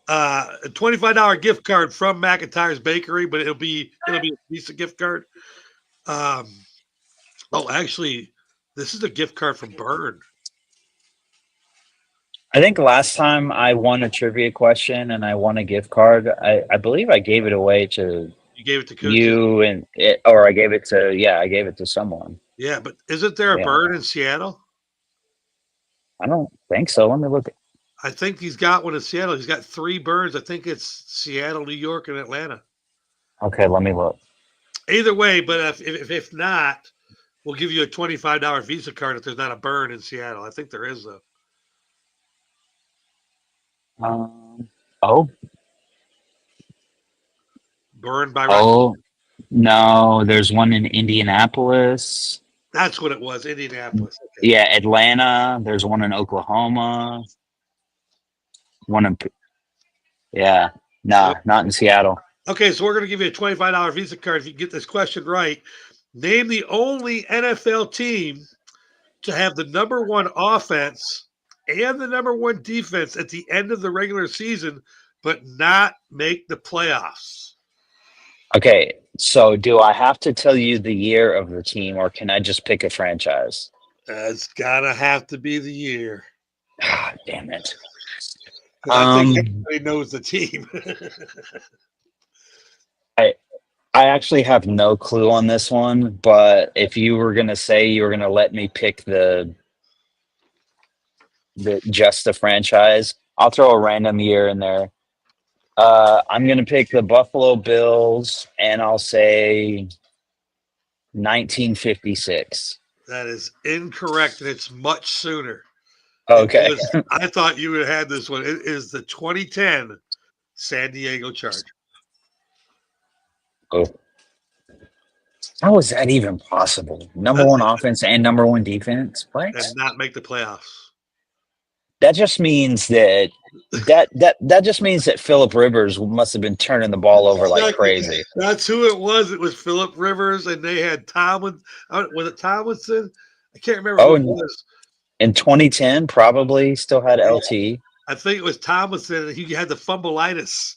A $25 gift card from McIntyre's Bakery, but it'll be a Visa gift card. Actually, this is a gift card from Burn. I think last time I won a trivia question and I won a gift card, I believe I gave it away to You gave it to Kuntz. you or I gave it to someone. Yeah, but isn't there a Yeah. bird in Seattle? I don't think so. Let me look. I think he's got one in Seattle. He's got 3 birds. I think it's Seattle, New York, and Atlanta. Okay, let me look. Either way, but if not, we'll give you a $25 Visa card if there's not a bird in Seattle. I think there is, though. Oh, Burned by oh, no, there's one in Indianapolis. That's what it was, Indianapolis. Okay. Yeah, Atlanta. There's one in Oklahoma. Yeah, nah, not in Seattle. Okay, so we're going to give you a $25 Visa card if you get this question right. Name the only NFL team to have the number 1 offense and the number 1 defense at the end of the regular season, but not make the playoffs. Okay, so do I have to tell you the year of the team, or can I just pick a franchise? It's got to have to be the year. Ah, damn it. 'Cause I think everybody knows the team. I actually have no clue on this one, but if you were gonna say you were gonna let me pick the just the franchise, I'll throw a random year in there. I'm gonna pick the Buffalo Bills, and I'll say 1956. That is incorrect, and it's much sooner. Okay. I thought you would have had this one. It is the 2010 San Diego Chargers. Oh. How is that even possible? Number 1 offense and number 1 defense? What? And not make the playoffs. That just means that just means that Phillip Rivers must have been turning the ball over like crazy. That's who it was. It was Phillip Rivers, and they had Tomlin. Was it Tomlinson? I can't remember who it was. In 2010, probably still had LT. I think it was Tomlinson, and he had the fumbleitis.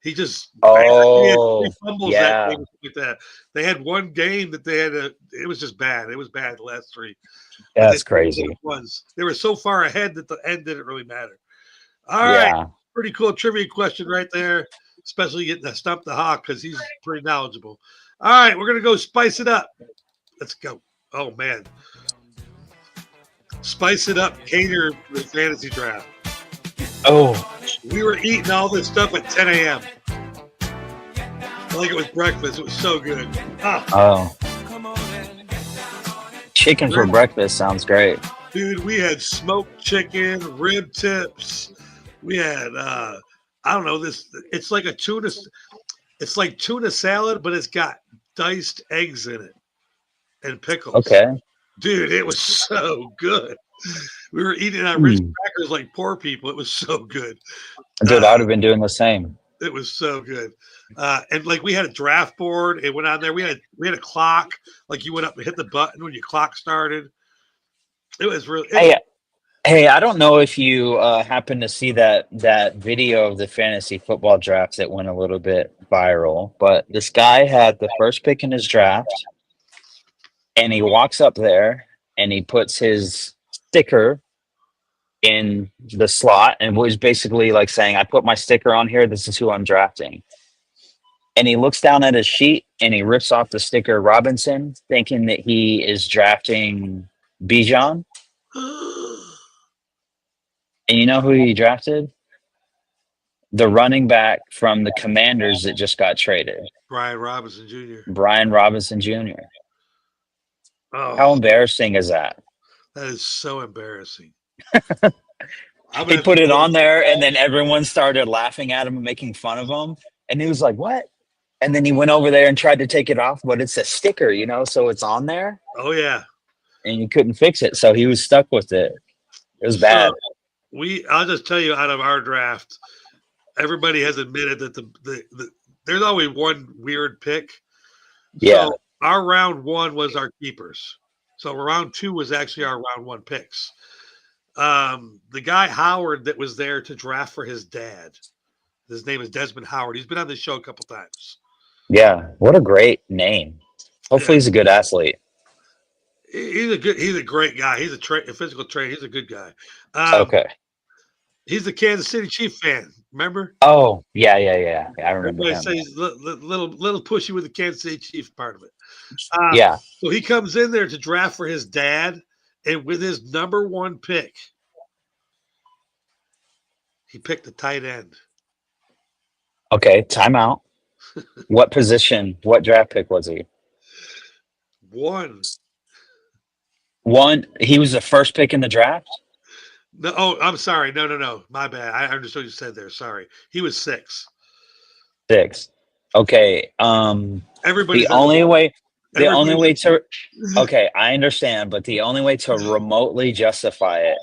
He just he had 3 fumbles yeah. that game like that. They had one game that they had it was just bad. It was bad the last 3. That's crazy. They were so far ahead that the end didn't really matter. All right. Pretty cool trivia question right there, especially getting to stump the Hawk because he's pretty knowledgeable. All right, we're going to go spice it up. Let's go. Oh, man. Spice it up, cater the fantasy draft. Oh. We were eating all this stuff at 10 a.m. Like it was breakfast. It was so good. Oh. Chicken for breakfast sounds great. Dude, we had smoked chicken, rib tips. We had, I don't know, it's like it's like tuna salad, but it's got diced eggs in it and pickles. Okay. Dude, it was so good. We were eating on Ritz crackers like poor people. It was so good. Dude, I would have been doing the same. It was so good. And like we had a draft board. It went on there. We had a clock. Like you went up and hit the button when your clock started. It was really. Hey, I don't know if you happen to see that video of the fantasy football draft that went a little bit viral, but this guy had the first pick in his draft, and he walks up there and he puts his sticker in the slot and was basically like saying, I put my sticker on here. This is who I'm drafting. And he looks down at his sheet and he rips off the sticker Robinson, thinking that he is drafting Bijan. And you know who he drafted? The running back from the Commanders that just got traded. Brian Robinson Jr. Brian Robinson Jr. Oh, How embarrassing is that? that is so embarrassing. He put it on there, and then everyone started laughing at him and making fun of him. And he was like, what? And then he went over there and tried to take it off, but it's a sticker, you know, so it's on there. Oh, yeah. And you couldn't fix it, so he was stuck with it. It was bad. I'll just tell you, out of our draft, everybody has admitted that there's always one weird pick. Yeah. So our round 1 was our keepers. So round 2 was actually our round 1 picks. The guy Howard that was there to draft for his dad. His name is Desmond Howard. He's been on this show a couple times. Yeah. What a great name. Hopefully he's a good athlete. He's a great guy. He's a physical trainer. He's a good guy. Okay. He's the Kansas City Chief fan. Remember? Oh, yeah. I remember Everybody him. says he's little pushy with the Kansas City Chief part of it. Uh, Yeah. so he comes in there to draft for his dad, and with his number 1 pick, he picked a tight end. Okay, timeout. What position? What draft pick was he? 1. One. He was the first pick in the draft. No, I'm sorry. No. My bad. I understood what you said there. Sorry. He was 6. 6. Okay. Everybody The said only way. The everybody only way to. Okay, I understand, but the only way to remotely justify it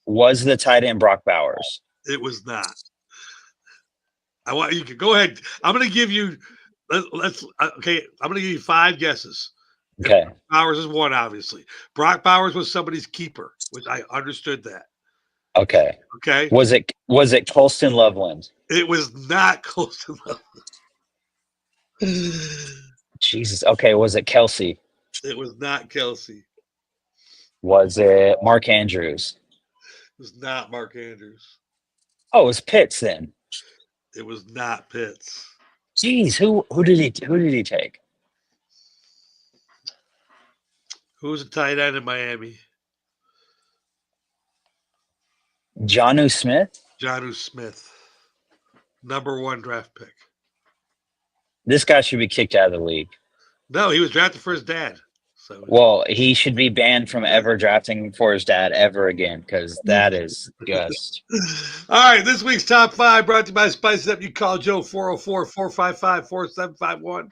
was the tight end Brock Bowers. it was not. I want you to go ahead. I'm going to give you. Let's okay. I'm going to give you 5 guesses. Okay. Bowers is 1, obviously. Brock Bowers was somebody's keeper, which I understood that. Okay. Okay. Was it Colston Loveland? It was not close enough. Jesus. Okay. Was it Kelsey? It was not Kelsey. Was it Mark Andrews? It was not Mark Andrews. Oh, it was Pitts then. It was not Pitts. Jeez, who did he take? Who was a tight end in Miami? Jonnu Smith? Jonnu Smith. Number 1 draft pick. This guy should be kicked out of the league. No, he was drafted for his dad. So Well, he should be banned from ever drafting for his dad ever again because that is just. All right, this week's top 5 brought to you by Spice Up. You call Joe 404-455-4751.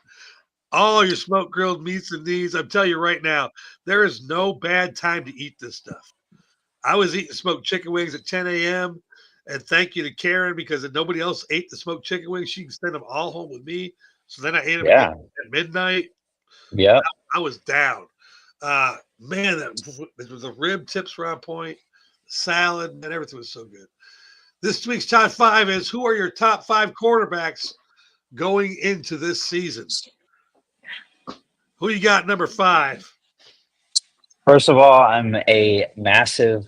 All your smoke grilled meats and needs. I'm telling you right now, there is no bad time to eat this stuff. I was eating smoked chicken wings at 10 a.m. And thank you to Karen because if nobody else ate the smoked chicken wings, she can send them all home with me. So then I ate them Yeah. at midnight. Yep. I was down. Man, it was the rib tips were on point. Salad, man, everything was so good. This week's top 5 is who are your top 5 quarterbacks going into this season? Who you got number 5? First of all, I'm a massive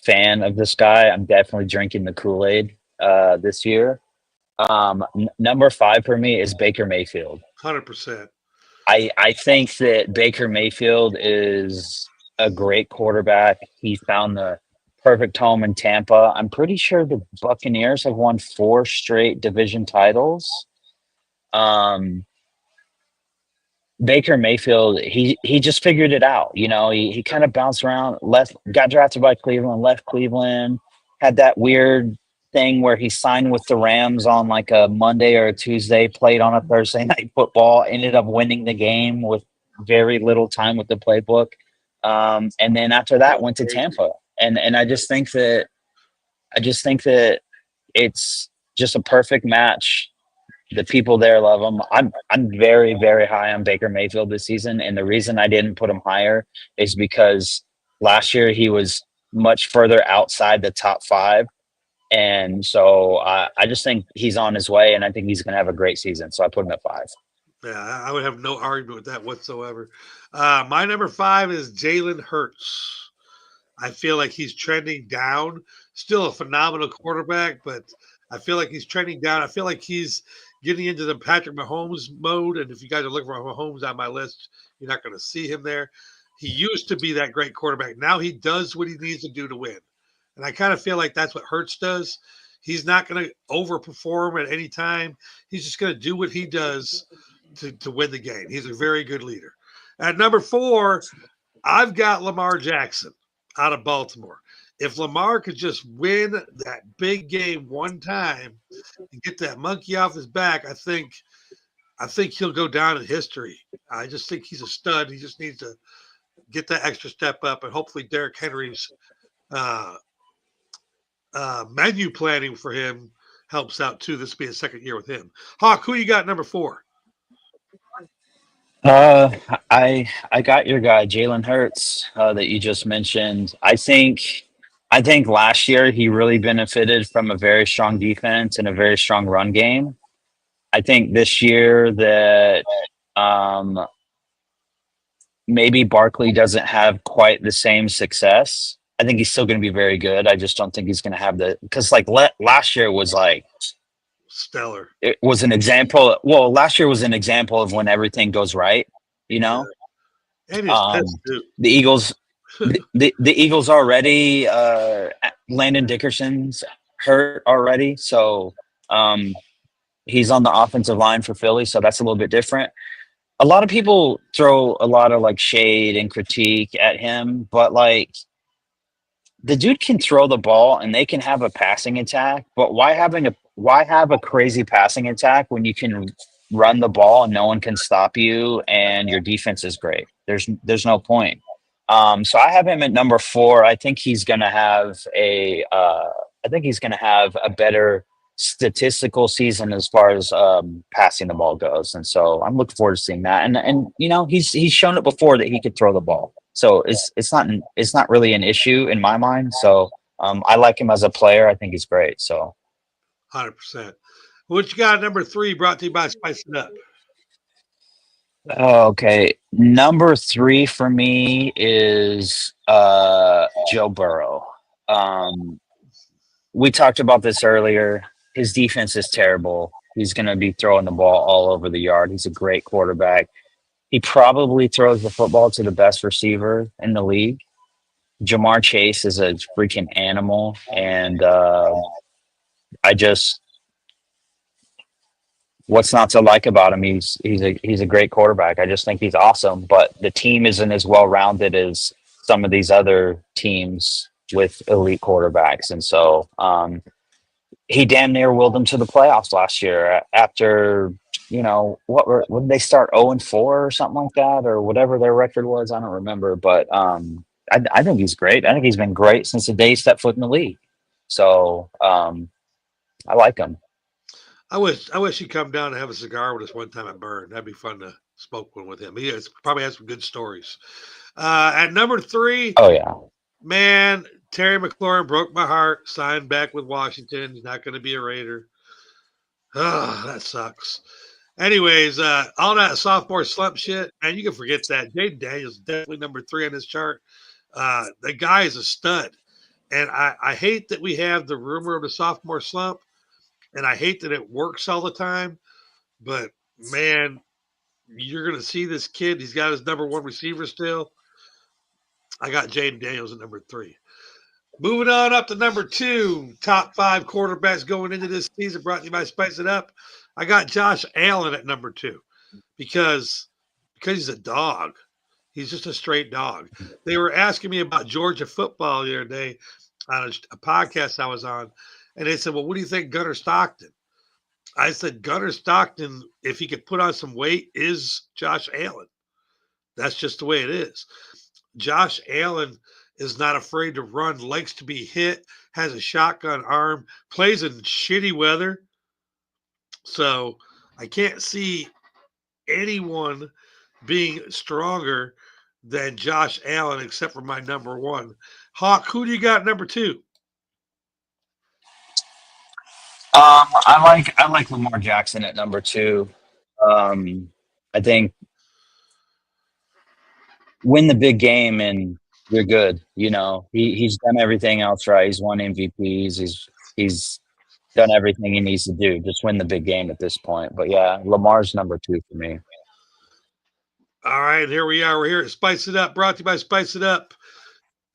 fan of this guy. I'm definitely drinking the Kool-Aid this year. Number 5 for me is Baker Mayfield. 100%. I think that Baker Mayfield is a great quarterback. He found the perfect home in Tampa. I'm pretty sure the Buccaneers have won 4 straight division titles. Baker Mayfield, he just figured it out. You know, he kind of bounced around, got drafted by Cleveland, left Cleveland, had that weird thing where he signed with the Rams on like a Monday or a Tuesday, played on a Thursday night football, ended up winning the game with very little time with the playbook. And then after that went to Tampa. And I just think that it's just a perfect match. The people there love him. I'm very, very high on Baker Mayfield this season, and the reason I didn't put him higher is because last year he was much further outside the top 5, and so I just think he's on his way, and I think he's going to have a great season. So I put him at 5. Yeah, I would have no argument with that whatsoever. My number 5 is Jalen Hurts. I feel like he's trending down. Still a phenomenal quarterback, but I feel like he's trending down. I feel like he's getting into the Patrick Mahomes mode. And if you guys are looking for Mahomes on my list, you're not going to see him there. He used to be that great quarterback. Now he does what he needs to do to win. And I kind of feel like that's what Hurts does. He's not going to overperform at any time. He's just going to do what he does to win the game. He's a very good leader. At number 4, I've got Lamar Jackson out of Baltimore. If Lamar could just win that big game one time and get that monkey off his back, I think he'll go down in history. I just think he's a stud. He just needs to get that extra step up, and hopefully Derrick Henry's menu planning for him helps out too. This will be his second year with him. Hawk, who you got number 4? I got your guy Jalen Hurts that you just mentioned. I think last year he really benefited from a very strong defense and a very strong run game. I think this year that maybe Barkley doesn't have quite the same success. I think he's still going to be very good. I just don't think he's going to have the because like last year was like Stellar. it was an example. Well, last year was an example of when everything goes right. You know, And his pets too. the Eagles, the Eagles already. Landon Dickerson's hurt already, so he's on the offensive line for Philly. So that's a little bit different. A lot of people throw a lot of like shade and critique at him, but like the dude can throw the ball and they can have a passing attack, but why have a crazy passing attack when you can run the ball and no one can stop you and your defense is great? There's no point. So I have him at number 4. I think he's gonna have a better statistical season as far as passing the ball goes. And so I'm looking forward to seeing that. And you know, he's shown it before that he could throw the ball. So it's not really an issue in my mind. So I like him as a player. I think he's great. So 100%. What you got at number 3 brought to you by Spice It Up? okay. Number 3 for me is Joe Burrow. We talked about this earlier. His defense is terrible. He's going to be throwing the ball all over the yard. He's a great quarterback. He probably throws the football to the best receiver in the league. Jamar Chase is a freaking animal, and what's not to like about him? He's a great quarterback. I just think he's awesome, but the team isn't as well rounded as some of these other teams with elite quarterbacks, and so he damn near willed them to the playoffs last year after, you know, when did they start 0-4 or something like that, or whatever their record was? I don't remember, but I think he's great. I think he's been great since the day he stepped foot in the league. So I like him. I wish he'd come down and have a cigar with us one time at Burn. That'd be fun to smoke one with him. Probably has some good stories. At number 3, Oh yeah, man, Terry McLaurin broke my heart. Signed back with Washington. He's not going to be a Raider. Oh, that sucks. Anyways, all that sophomore slump shit, and you can forget that. Jaden Daniels is definitely number 3 on this chart. The guy is a stud. And I hate that we have the rumor of the sophomore slump, and I hate that it works all the time. But, man, you're going to see this kid. He's got his number 1 receiver still. I got Jaden Daniels at number 3. Moving on up to number 2, top 5 quarterbacks going into this season, brought to you by Spice It Up. I got Josh Allen at number 2 because he's a dog. He's just a straight dog. They were asking me about Georgia football the other day on a podcast I was on, and they said, well, what do you think Gunnar Stockton? I said, Gunnar Stockton, if he could put on some weight, is Josh Allen. That's just the way it is. Josh Allen is not afraid to run, likes to be hit, has a shotgun arm, plays in shitty weather. So I can't see anyone being stronger than Josh Allen except for my number 1. Hawk, who do you got number 2? I like Lamar Jackson at number 2. I think win the big game and you're good. You know, he's done everything else right. He's won MVPs. He's done everything he needs to do. Just win the big game at this point. But yeah, Lamar's number 2 for me. All right, here we are. We're here at Spice It Up, brought to you by Spice It Up.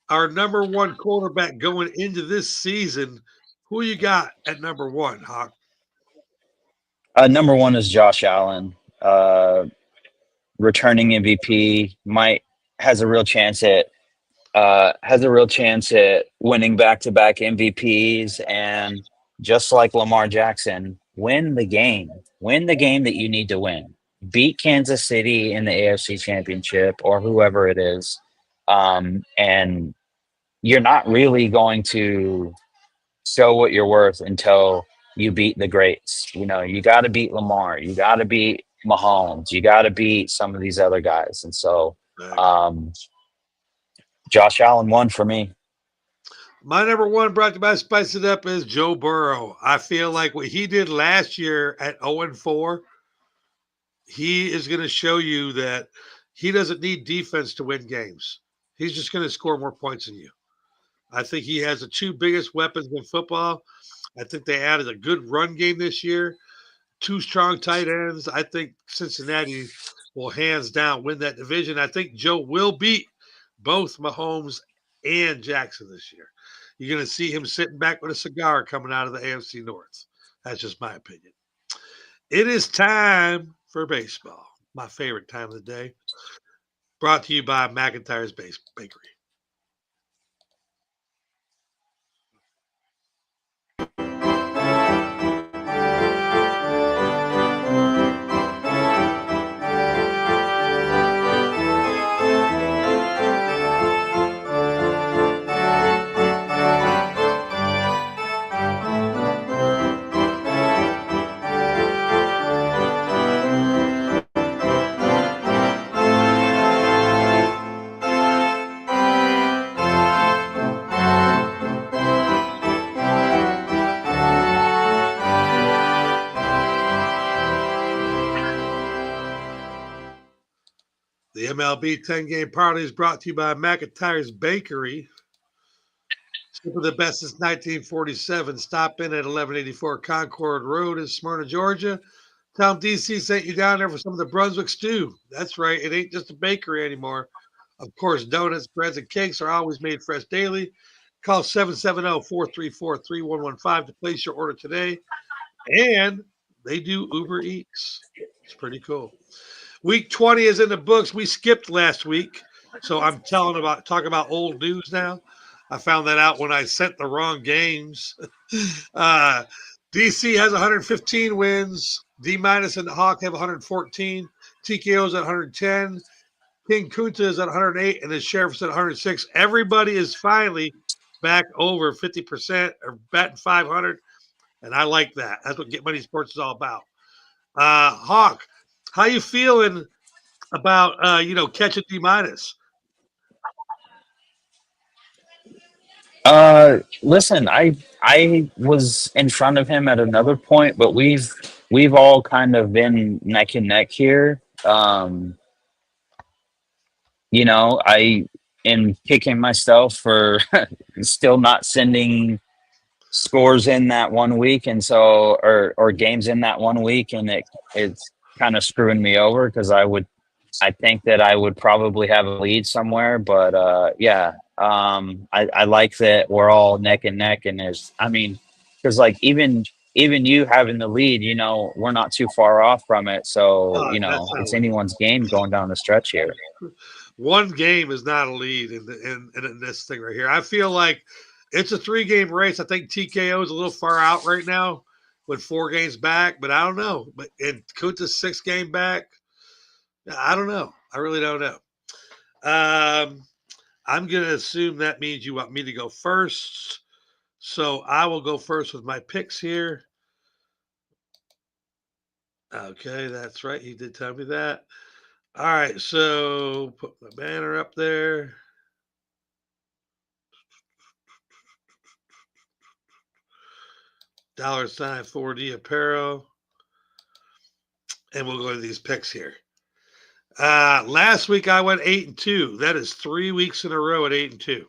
Our number 1 quarterback going into this season. Who you got at number 1, Hawk? Number 1 is Josh Allen. Returning MVP, has a real chance at winning back-to-back MVPs, and just like Lamar Jackson, win the game that you need to win. Beat Kansas City in the AFC Championship or whoever it is, and you're not really going to show what you're worth until you beat the greats. You know, you got to beat Lamar, you got to beat Mahomes, you got to beat some of these other guys, and so Josh Allen won for me. My number 1 brought to you by Spice It Up is Joe Burrow. I feel like what he did last year at 0-4, he is going to show you that he doesn't need defense to win games. He's just going to score more points than you. I think he has the two biggest weapons in football. I think they added a good run game this year, two strong tight ends. I think Cincinnati will hands down win that division. I think Joe will beat both Mahomes and Jackson this year. You're going to see him sitting back with a cigar coming out of the AFC North. That's just my opinion. It is time for baseball, my favorite time of the day. Brought to you by McIntyre's Bakery. The MLB 10-game parlay is brought to you by McIntyre's Bakery. Super the best since 1947. Stop in at 1184 Concord Road in Smyrna, Georgia. Tell them DC sent you down there for some of the Brunswick stew. That's right. It ain't just a bakery anymore. Of course, donuts, breads, and cakes are always made fresh daily. Call 770-434-3115 to place your order today. And they do Uber Eats. It's pretty cool. Week 20 is in the books. We skipped last week, so I'm talking about old news now. I found that out when I sent the wrong games. DC has 115 wins. D- and the Hawk have 114. TKO's at 110. King Kunta is at 108, and the Sheriff's at 106. Everybody is finally back over 50% or batting 500, and I like that. That's what Get Money Sports is all about. Hawk, how you feeling about catching D-? Listen, I was in front of him at another point, but we've all kind of been neck and neck here. I am kicking myself for still not sending scores in that one week, and so or games in that one week, and it's kind of screwing me over because I think that I would probably have a lead somewhere, but yeah, I like that we're all neck and neck, and because like even you having the lead, we're not too far off from it, so That's not it's a lead. anyone's game going down the stretch here. One game is not a lead in this thing right here. I feel like it's a 3-game race. I think TKO is a little far out right now with 4 games back, but I don't know. But in Kunta's 6-game back, I don't know. I really don't know. I'm going to assume that means you want me to go first. So I will go first with my picks here. Okay, that's right. He did tell me that. All right, so put my banner up there. $ 4D apparel. And we'll go to these picks here. Last week I went 8-2. That is 3 weeks in a row at 8-2.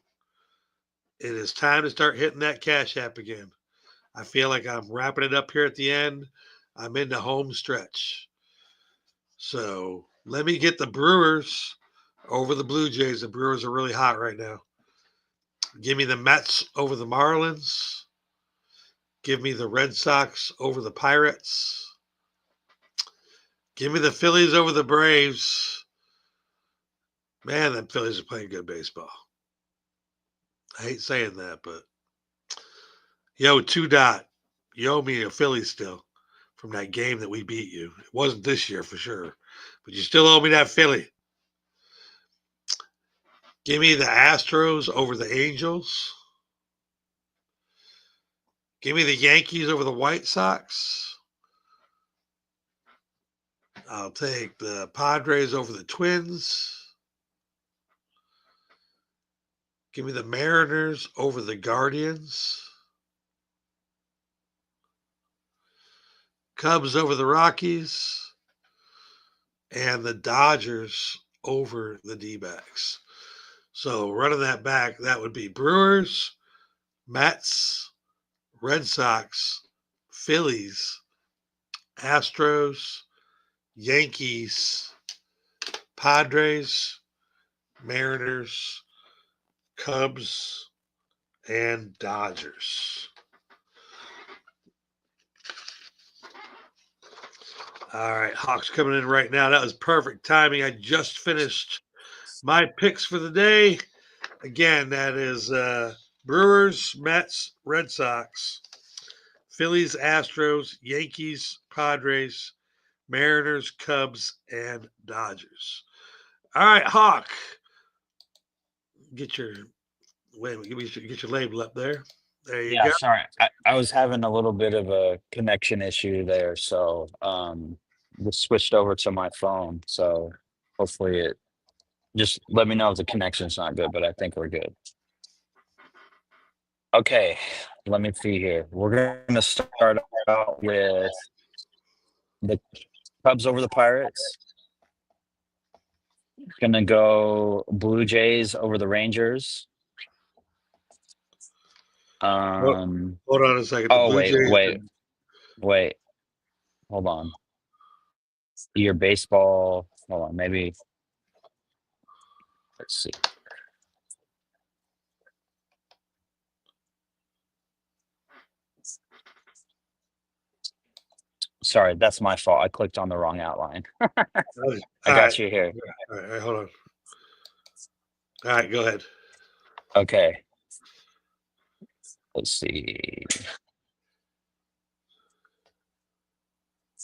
It is time to start hitting that Cash App again. I feel like I'm wrapping it up here at the end. I'm in the home stretch. So let me get the Brewers over the Blue Jays. The Brewers are really hot right now. Give me the Mets over the Marlins. Give me the Red Sox over the Pirates. Give me the Phillies over the Braves. Man, the Phillies are playing good baseball. I hate saying that, but yo, 2 Dot, you owe me a Philly still from that game that we beat you. It wasn't this year for sure, but you still owe me that Philly. Give me the Astros over the Angels. Give me the Yankees over the White Sox. I'll take the Padres over the Twins. Give me the Mariners over the Guardians. Cubs over the Rockies. And the Dodgers over the D-backs. So running that back, that would be Brewers, Mets, Red Sox, Phillies, Astros, Yankees, Padres, Mariners, Cubs, and Dodgers. All right, Hawks coming in right now. That was perfect timing. I just finished my picks for the day. Again, that is Brewers, Mets, Red Sox, Phillies, Astros, Yankees, Padres, Mariners, Cubs, and Dodgers. All right, Hawk. Get your label up there. There you Yeah, go. sorry. I was having a little bit of a connection issue there, so just switched over to my phone. So hopefully it just let me know if the connection's not good, but I think we're good. Okay, let me see here. We're gonna start out with the Cubs over the Pirates. Gonna go Blue Jays over the Rangers. Hold on a second. The Oh, Blue Jays. wait. Hold on. Your baseball. Hold on, maybe. Let's see. Sorry, that's my fault. I clicked on the wrong outline. I got you here. All right, hold on. All right, go ahead. Okay. Let's see.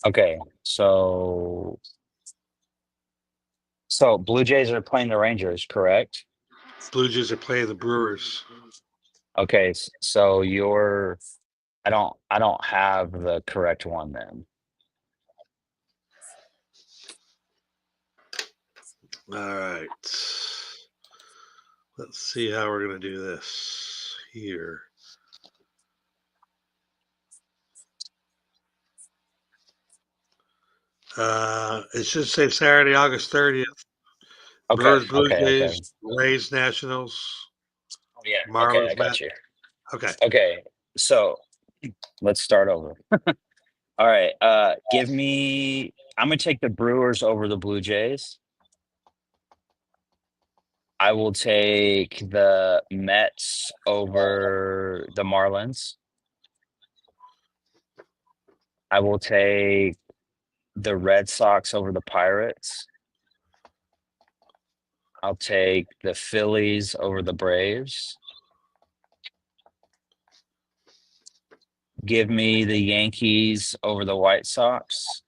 Okay, so Blue Jays are playing the Rangers, correct? Blue Jays are playing the Brewers. Okay, so I don't have the correct one then. All right. Let's see how we're going to do this here. It should say Saturday, August 30th. Okay. Brewers, Blue Okay. Jays, Rays, Nationals. Yeah. Marlins, Okay, I got Mets. you. Okay. Okay, so let's start over. All right. I'm gonna take the Brewers over the Blue Jays. I will take the Mets over the Marlins. I will take the Red Sox over the Pirates. I'll take the Phillies over the Braves. Give me the Yankees over the White Sox.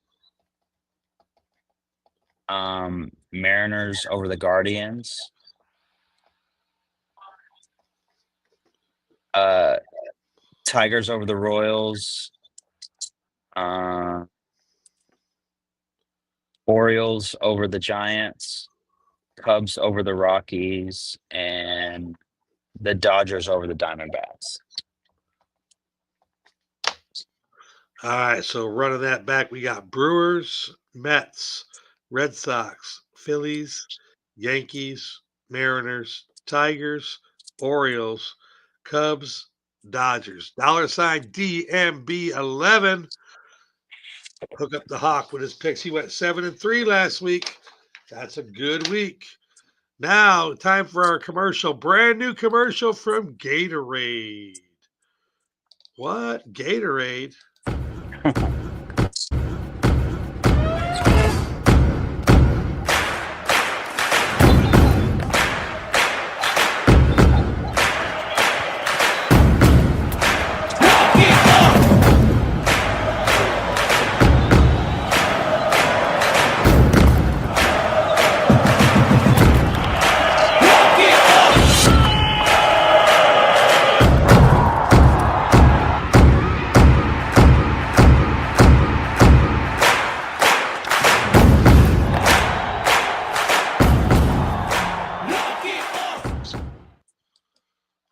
Mariners over the Guardians. Tigers over the Royals. Orioles over the Giants. Cubs over the Rockies, and the Dodgers over the Diamondbacks. All right. So running that back, we got Brewers, Mets, Red Sox, Phillies, Yankees, Mariners, Tigers, Orioles, Cubs, Dodgers. $ DMB11. Hook up the Hawk with his picks. He went 7-3 last week. That's a good week. Now, time for our commercial. Brand new commercial from Gatorade. What? Gatorade?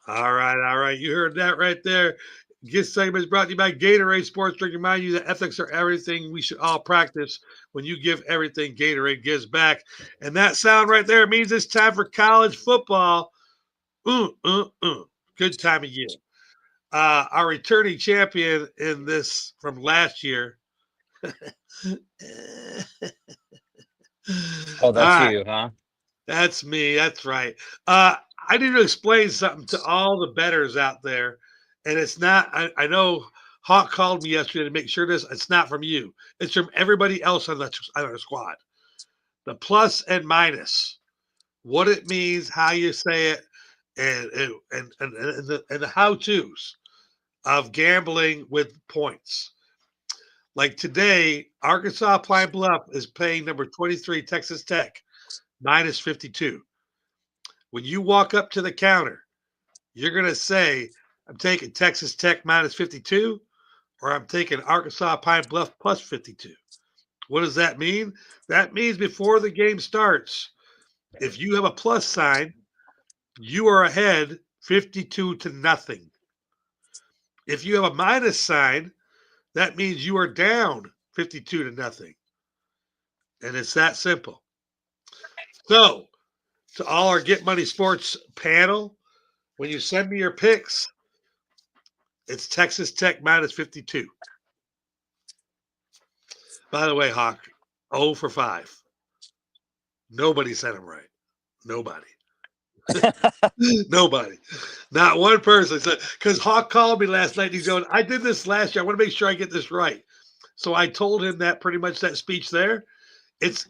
All right. You heard that right there. This segment is brought to you by Gatorade Sports Drink. Remind you that ethics are everything we should all practice. When you give everything, Gatorade gives back. And that sound right there means it's time for college football. Good time of year. Our returning champion in this from last year. Oh, that's you, huh? That's me. That's right. I need to explain something to all the bettors out there. And it's not, I know Hawk called me yesterday to make sure it's not from you. It's from everybody else on the squad. The plus and minus, what it means, how you say it, and the how-tos of gambling with points. Like today, Arkansas Pine Bluff is paying number 23 Texas Tech minus 52. When you walk up to the counter, you're going to say, I'm taking Texas Tech minus 52, or I'm taking Arkansas Pine Bluff plus 52. What does that mean? That means before the game starts, if you have a plus sign, you are ahead 52-0. If you have a minus sign, that means you are down 52-0. And it's that simple. So, to all our Get Money Sports panel, when you send me your picks, it's Texas Tech minus 52. By the way, Hawk, 0 for 5. Nobody said them right. Nobody. Nobody. Not one person said, because Hawk called me last night and he's going, I did this last year. I want to make sure I get this right. So I told him that pretty much that speech there. It's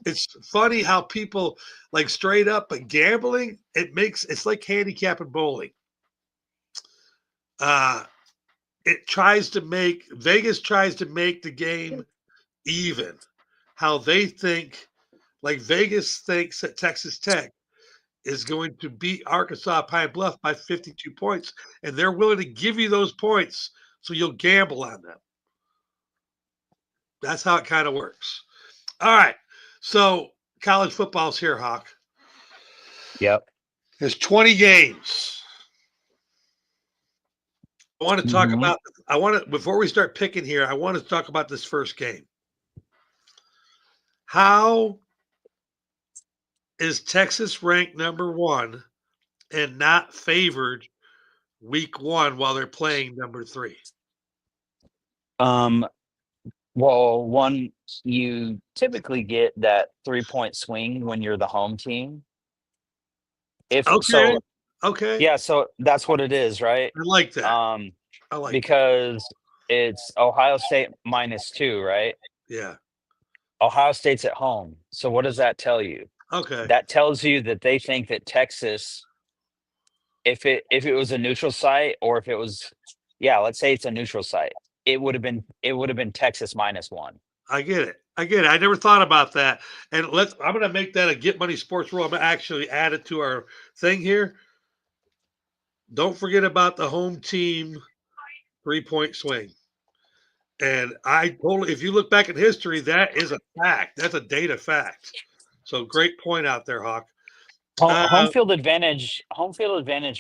funny how people like straight up, but gambling, it's like handicapping bowling. Vegas tries to make the game even. How they think, like Vegas thinks that Texas Tech is going to beat Arkansas Pine Bluff by 52 points, and they're willing to give you those points so you'll gamble on them. That's how it kind of works. All right. So college football's here, Hawk. Yep. There's 20 games. I want to talk about before we start picking here, I want to talk about this first game. How is Texas ranked number 1 and not favored week 1 while they're playing number 3? Well, one, you typically get that 3-point swing when you're the home team. Okay. Yeah, so that's what it is, right? I like that. Because it's Ohio State -2, right? Yeah. Ohio State's at home. So what does that tell you? Okay. That tells you that they think that Texas, if it was a neutral site, or if it was, let's say it's a neutral site, it would have been Texas -1. I get it. I never thought about that. And I'm going to make that a Get Money Sports rule. I'm going to actually add it to our thing here. Don't forget about the home team 3-point swing. And if you look back at history, that is a fact. That's a data fact. So great point out there, Hawk. Home field advantage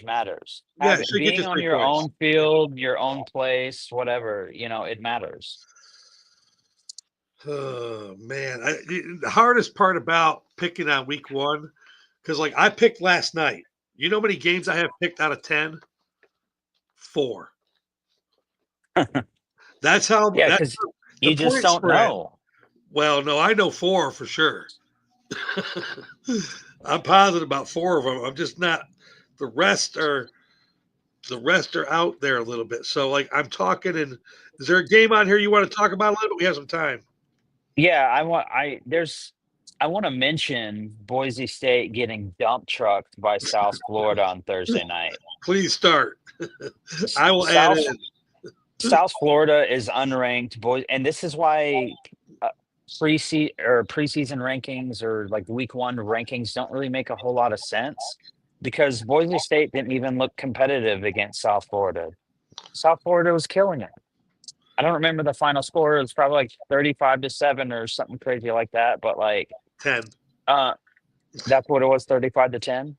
matters. Yeah, it should get Being you on 3 your points. own field, your own place, whatever, it matters. Oh, man. The hardest part about picking on week 1, because like I picked last night. You know how many games I have picked out of 10? 4. That's how. Yeah, because you just don't know. Well, no, I know 4 for sure. I'm positive about 4 of them. I'm just not. The rest are out there a little bit. So, like, I'm talking. And is there a game on here you want to talk about a little bit? We have some time. Yeah, I want to mention Boise State getting dump trucked by South Florida on Thursday night. Please start. I will add it. South Florida is unranked, and this is why preseason rankings or like week 1 rankings don't really make a whole lot of sense, because Boise State didn't even look competitive against South Florida. South Florida was killing it. I don't remember the final score. It was probably like 35-7 or something crazy like that. But like 10. That's what it was, 35-10.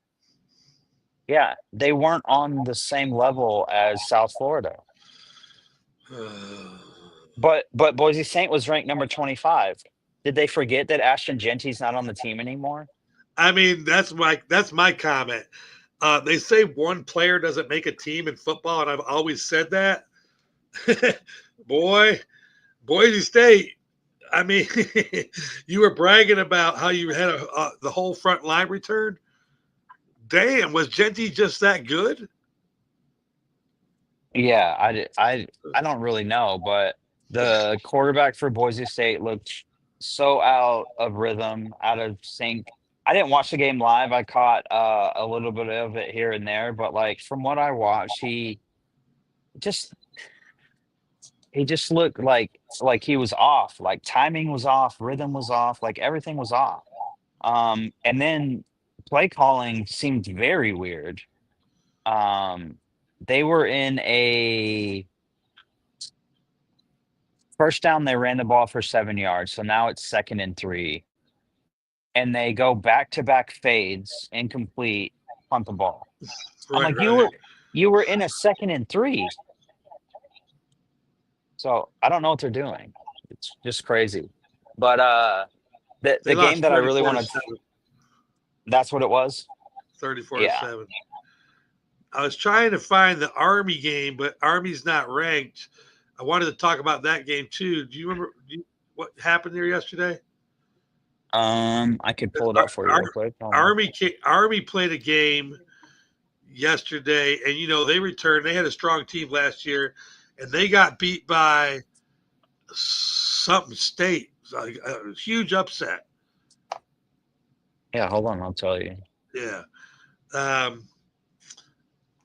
Yeah, they weren't on the same level as South Florida. But Boise State was ranked number 25. Did they forget that Ashton Genty's not on the team anymore? I mean, that's my comment. They say one player doesn't make a team in football, and I've always said that. Boise State. I mean, you were bragging about how you had the whole front line returned. Damn, was Genty just that good? Yeah, I don't really know, but the quarterback for Boise State looked so out of rhythm, out of sync. I didn't watch the game live. I caught a little bit of it here and there, but like from what I watched, just he just looked like he was off. Like timing was off, rhythm was off, like everything was off. And then play calling seemed very weird. They were in a first down, they ran the ball for 7 yards. So now it's 2nd and 3. And they go back-to-back fades, incomplete, punt the ball. I'm like, you were in a 2nd and 3. So I don't know what they're doing. It's just crazy. But the game that I really want to that's what it was. 34-7. I was trying to find the Army game, but Army's not ranked. I wanted to talk about that game too. Do you remember what happened there yesterday? I could pull it up for you real quick. Army played a game yesterday, and they returned. They had a strong team last year, and they got beat by something state. Like a huge upset. Yeah, hold on, I'll tell you. Yeah.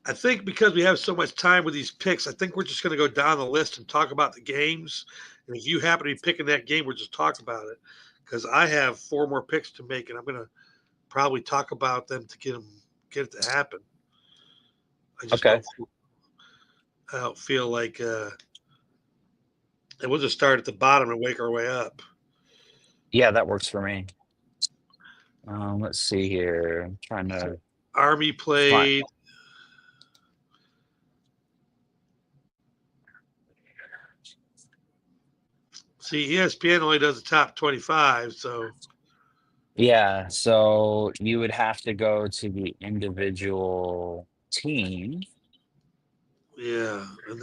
I think because we have so much time with these picks, I think we're just going to go down the list and talk about the games. And if you happen to be picking that game, we'll just talk about it. Because I have 4 more picks to make, and I'm going to probably talk about them to get it to happen. I just don't feel like and we'll just start at the bottom and wake our way up. Yeah, that works for me. Let's see here. I'm trying to. Army played. See, ESPN only does the top 25, so. Yeah, so you would have to go to the individual team. Yeah, and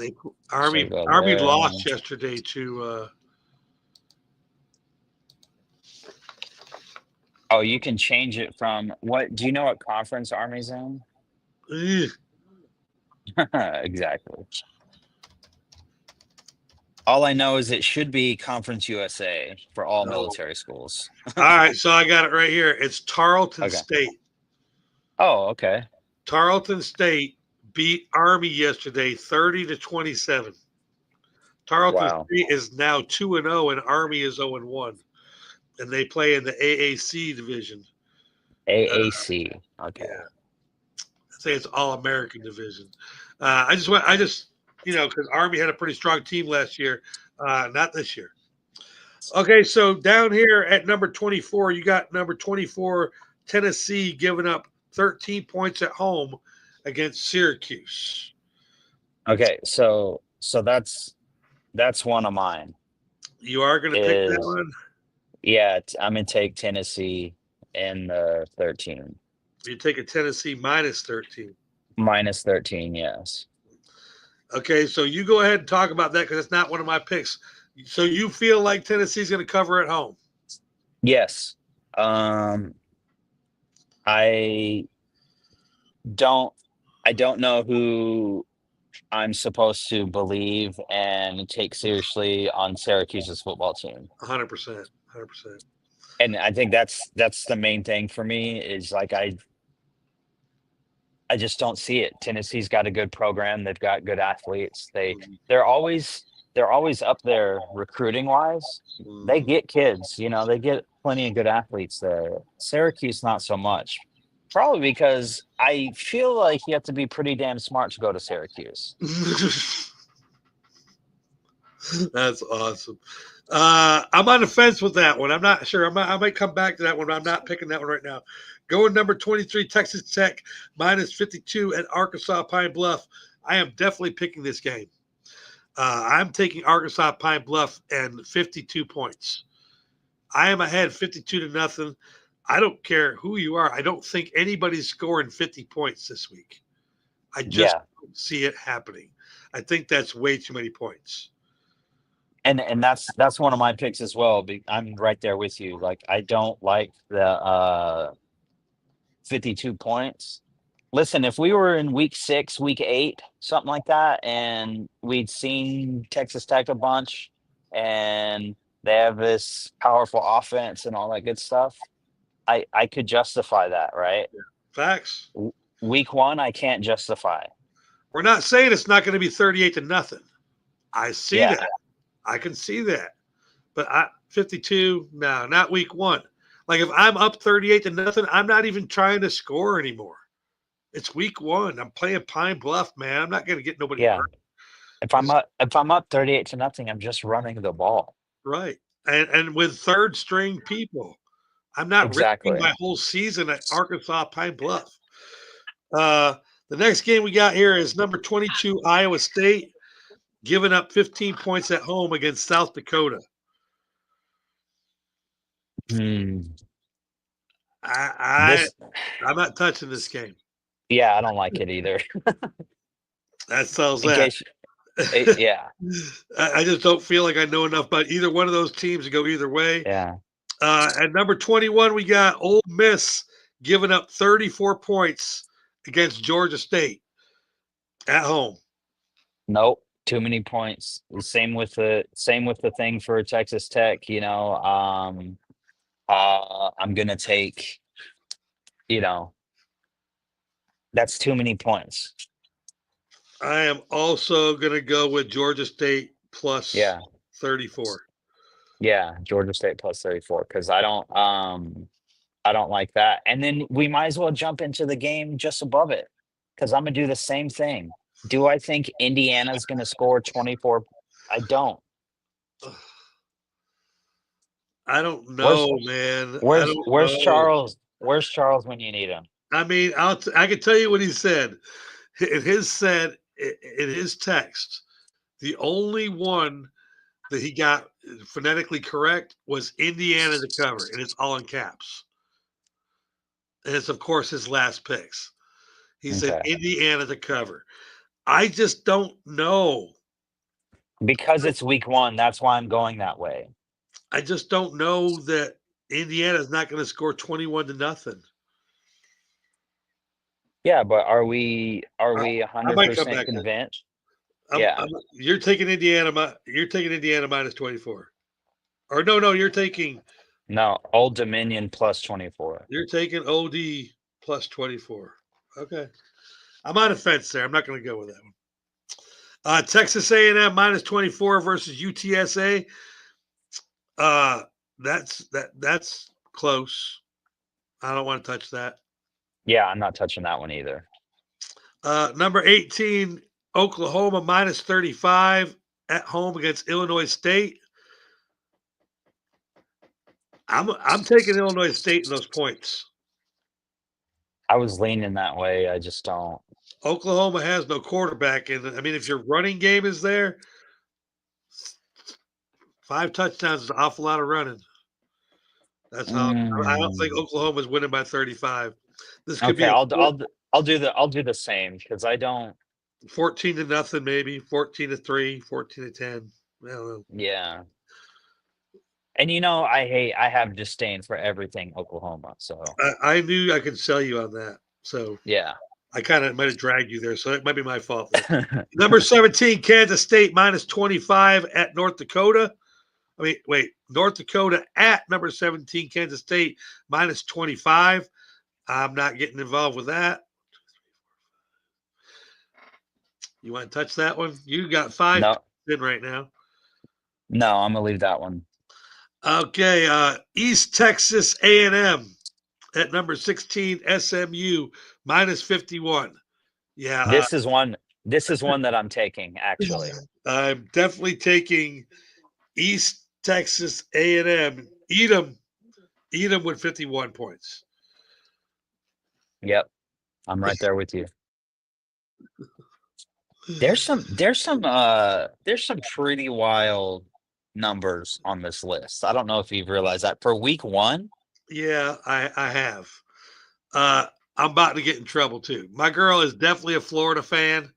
Army lost yesterday to. Oh, you can change it from what? Do you know what conference Army's in? Exactly. All I know is it should be Conference USA for all military schools. All right, so I got it right here. It's Tarleton State. Oh, okay. Tarleton State beat Army yesterday 30-27. Tarleton State is now 2-0 and Army is 0-1. And they play in the AAC division. AAC. Okay. Yeah. I say it's All-American division. I just because Army had a pretty strong team last year, not this year. Okay, so down here at number 24, you got number 24, Tennessee, giving up 13 points at home against Syracuse. Okay, so that's one of mine. You are going to pick that one? Yeah, I'm going to take Tennessee in the 13. You take a Tennessee minus 13. Minus 13, yes. Okay, so you go ahead and talk about that because it's not one of my picks. So you feel like Tennessee's going to cover at home? Yes. I don't know who I'm supposed to believe and take seriously on Syracuse's football team. 100%. And I think that's the main thing for me is like I just don't see it. Tennessee's got a good program. They've got good athletes. They're always up there recruiting wise. They get kids, they get plenty of good athletes there. Syracuse, not so much. Probably because I feel like you have to be pretty damn smart to go to Syracuse. That's awesome. I'm on the fence with that one. I'm not sure. I might come back to that one, but I'm not picking that one right now. Going number 23, Texas Tech, minus 52 at Arkansas Pine Bluff. I am definitely picking this game. I'm taking Arkansas Pine Bluff and 52 points. I am ahead 52-0. I don't care who you are. I don't think anybody's scoring 50 points this week. I just Yeah. don't see it happening. I think that's way too many points. And that's one of my picks as well. I'm right there with you. Like I don't like the 52 points. Listen, if we were in week 6, week 8, something like that, and we'd seen Texas Tech a bunch and they have this powerful offense and all that good stuff, I could justify that, right? Facts. Week 1, I can't justify. We're not saying it's not going to be 38-0. I see Yeah. that. I can see that. But 52, no, not week 1. Like if I'm up 38-0, I'm not even trying to score anymore. It's week 1. I'm playing Pine Bluff, man. I'm not going to get nobody Yeah. hurt. If I'm up 38-0, I'm just running the ball. Right. And with third string people, I'm not Exactly. risking my whole season at Arkansas Pine Bluff. The next game we got here is number 22 Iowa State giving up 15 points at home against South Dakota. Hmm. I'm not touching this game. Yeah, I don't like it either. That sells In that. case, yeah, I just don't feel like I know enough about either one of those teams to go either way. yeah. At number 21, we got Ole Miss giving up 34 points against Georgia State at home. Nope, too many points. Same with the thing for Texas Tech. I'm gonna take. That's too many points. I am also going to go with Georgia State plus 34. Yeah, Georgia State plus 34 because I don't like that. And then we might as well jump into the game just above it because I'm gonna do the same thing. Do I think Indiana's gonna score 24? I don't. I don't know, man. Where's Charles? Where's Charles when you need him? I mean, I can tell you what he said. In his text, the only one that he got phonetically correct was Indiana to cover, and it's all in caps. And it's, of course, his last picks. He said Indiana to cover. I just don't know. Because it's week 1, that's why I'm going that way. I just don't know that Indiana is not going to score 21-0. Yeah, but are we 100% convinced? You're taking Indiana. You're taking Indiana minus 24. Or no, you're taking Old Dominion plus 24. You're taking OD plus 24. Okay. I'm on a fence there. I'm not going to go with that one. Texas A&M minus 24 versus UTSA. That's close. I don't want to touch that. Yeah, I'm not touching that one either. Number 18, Oklahoma minus 35 at home against Illinois State. I'm taking Illinois State in those points. I was leaning that way. I just don't. Oklahoma has no quarterback, and I mean, if your running game is there, 5 touchdowns is an awful lot of running. That's how I don't think Oklahoma's winning by 35. This could be I'll do the same because I don't 14-0, maybe 14-3, 14-10. I don't know. Yeah. And I have disdain for everything Oklahoma. So I knew I could sell you on that. So yeah. I kind of might have dragged you there, so it might be my fault. Number 17, Kansas State minus 25 at North Dakota. North Dakota at number 17, Kansas State minus 25. I'm not getting involved with that. You want to touch that one? You got 5 in right now. No, I'm gonna leave that one. Okay, East Texas A&M at number 16, SMU minus 51. Yeah, this is one that I'm taking. Actually, I'm definitely taking East Texas A&M. Eat them with 51 points. Yep, I'm right there with you. There's some pretty wild numbers on this list. I don't know if you've realized that for week 1. Yeah, I have. I'm about to get in trouble too. My girl is definitely a Florida fan,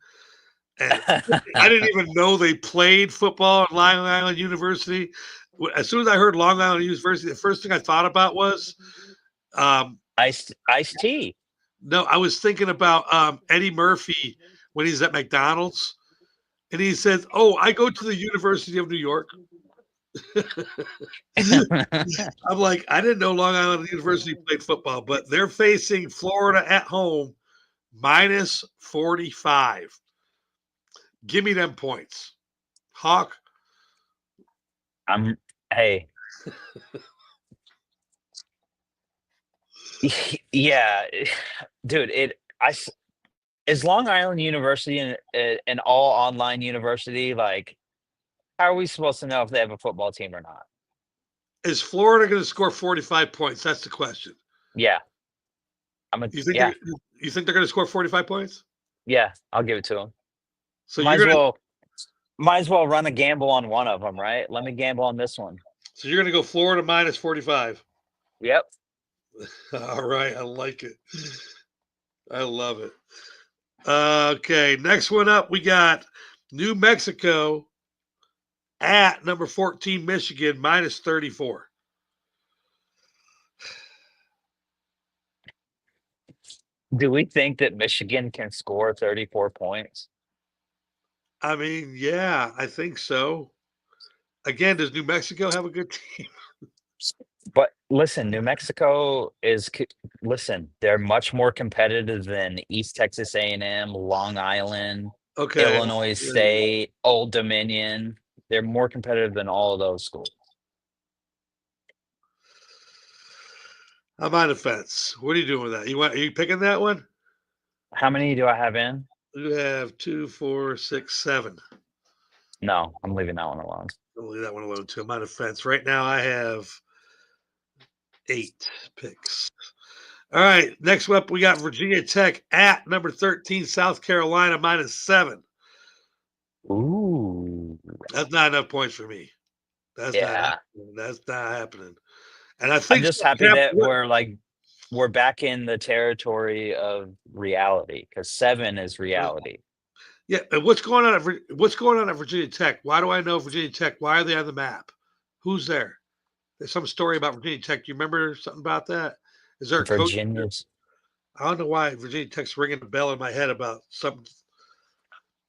and I didn't even know they played football at Long Island University. As soon as I heard Long Island University, the first thing I thought about was, Iced tea. no, I was thinking about Eddie Murphy when he's at McDonald's, and he says, "Oh, I go to the University of New York." I'm like, I didn't know Long Island University played football, but they're facing Florida at home, minus 45. Give me them points, Hawk. Hey. Yeah, dude, is Long Island University an all online university? Like, how are we supposed to know if they have a football team or not? Is Florida going to score 45 points? That's the question. Yeah. You think Yeah. you think they're going to score 45 points? Yeah, I'll give it to them. So Might you're as going to might as well run a gamble on one of them, right? Let me gamble on this one. so you're going to go Florida minus 45. Yep. All right, I like it. I love it. Okay, next one up, we got New Mexico at number 14, Michigan, minus 34. Do we think that Michigan can score 34 points? I mean, yeah, I think so. Again, does New Mexico have a good team? But listen, New Mexico listen, they're much more competitive than East Texas A&M, Long Island, Okay. Illinois Yeah. State, Old Dominion. They're more competitive than all of those schools. I'm on the fence. What are you doing with that? Are you picking that one? How many do I have in? You have 2, 4, 6, 7. No, I'm leaving that one alone. I'll leave that one alone too. I'm on the fence. Right now I have 8 picks. All right. Next up, we got Virginia Tech at number 13, South Carolina, minus 7. Ooh. That's not enough points for me. That's not Yeah. happening. That's not happening. And I think I'm just happy that we're back in the territory of reality because 7 is reality. Yeah, and what's going on at Virginia Tech? Why do I know Virginia Tech? Why are they on the map? Who's there? There's some story about Virginia Tech. Do you remember something about that? Is there a coach? Virginia's. I don't know why Virginia Tech's ringing a bell in my head about something.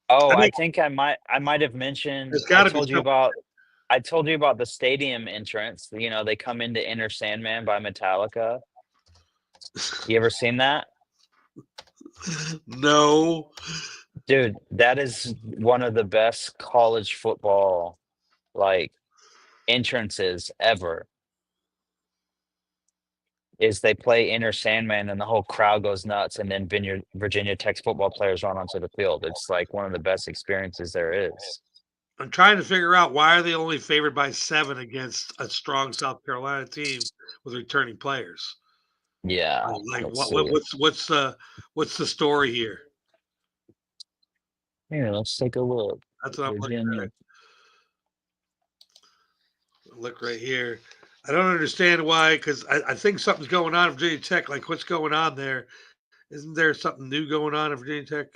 Oh, I I think think I might have mentioned. there's got to be something. I told you about the stadium entrance. You know, they come into Enter Sandman by Metallica. You ever seen that? No. Dude, that is one of the best college football like entrances ever. Is they play Enter Sandman and the whole crowd goes nuts, and then Virginia Tech's football players run onto the field. It's like one of the best experiences there is. I'm trying to figure out why are they only favored by 7 against a strong South Carolina team with returning players. Yeah. Like let's see. what's the story here? Here, let's take a look. That's what I'm looking Virginia. at. Look right here. I don't understand why, because I think something's going on at Virginia Tech. Like, what's going on there? Isn't there something new going on at Virginia Tech?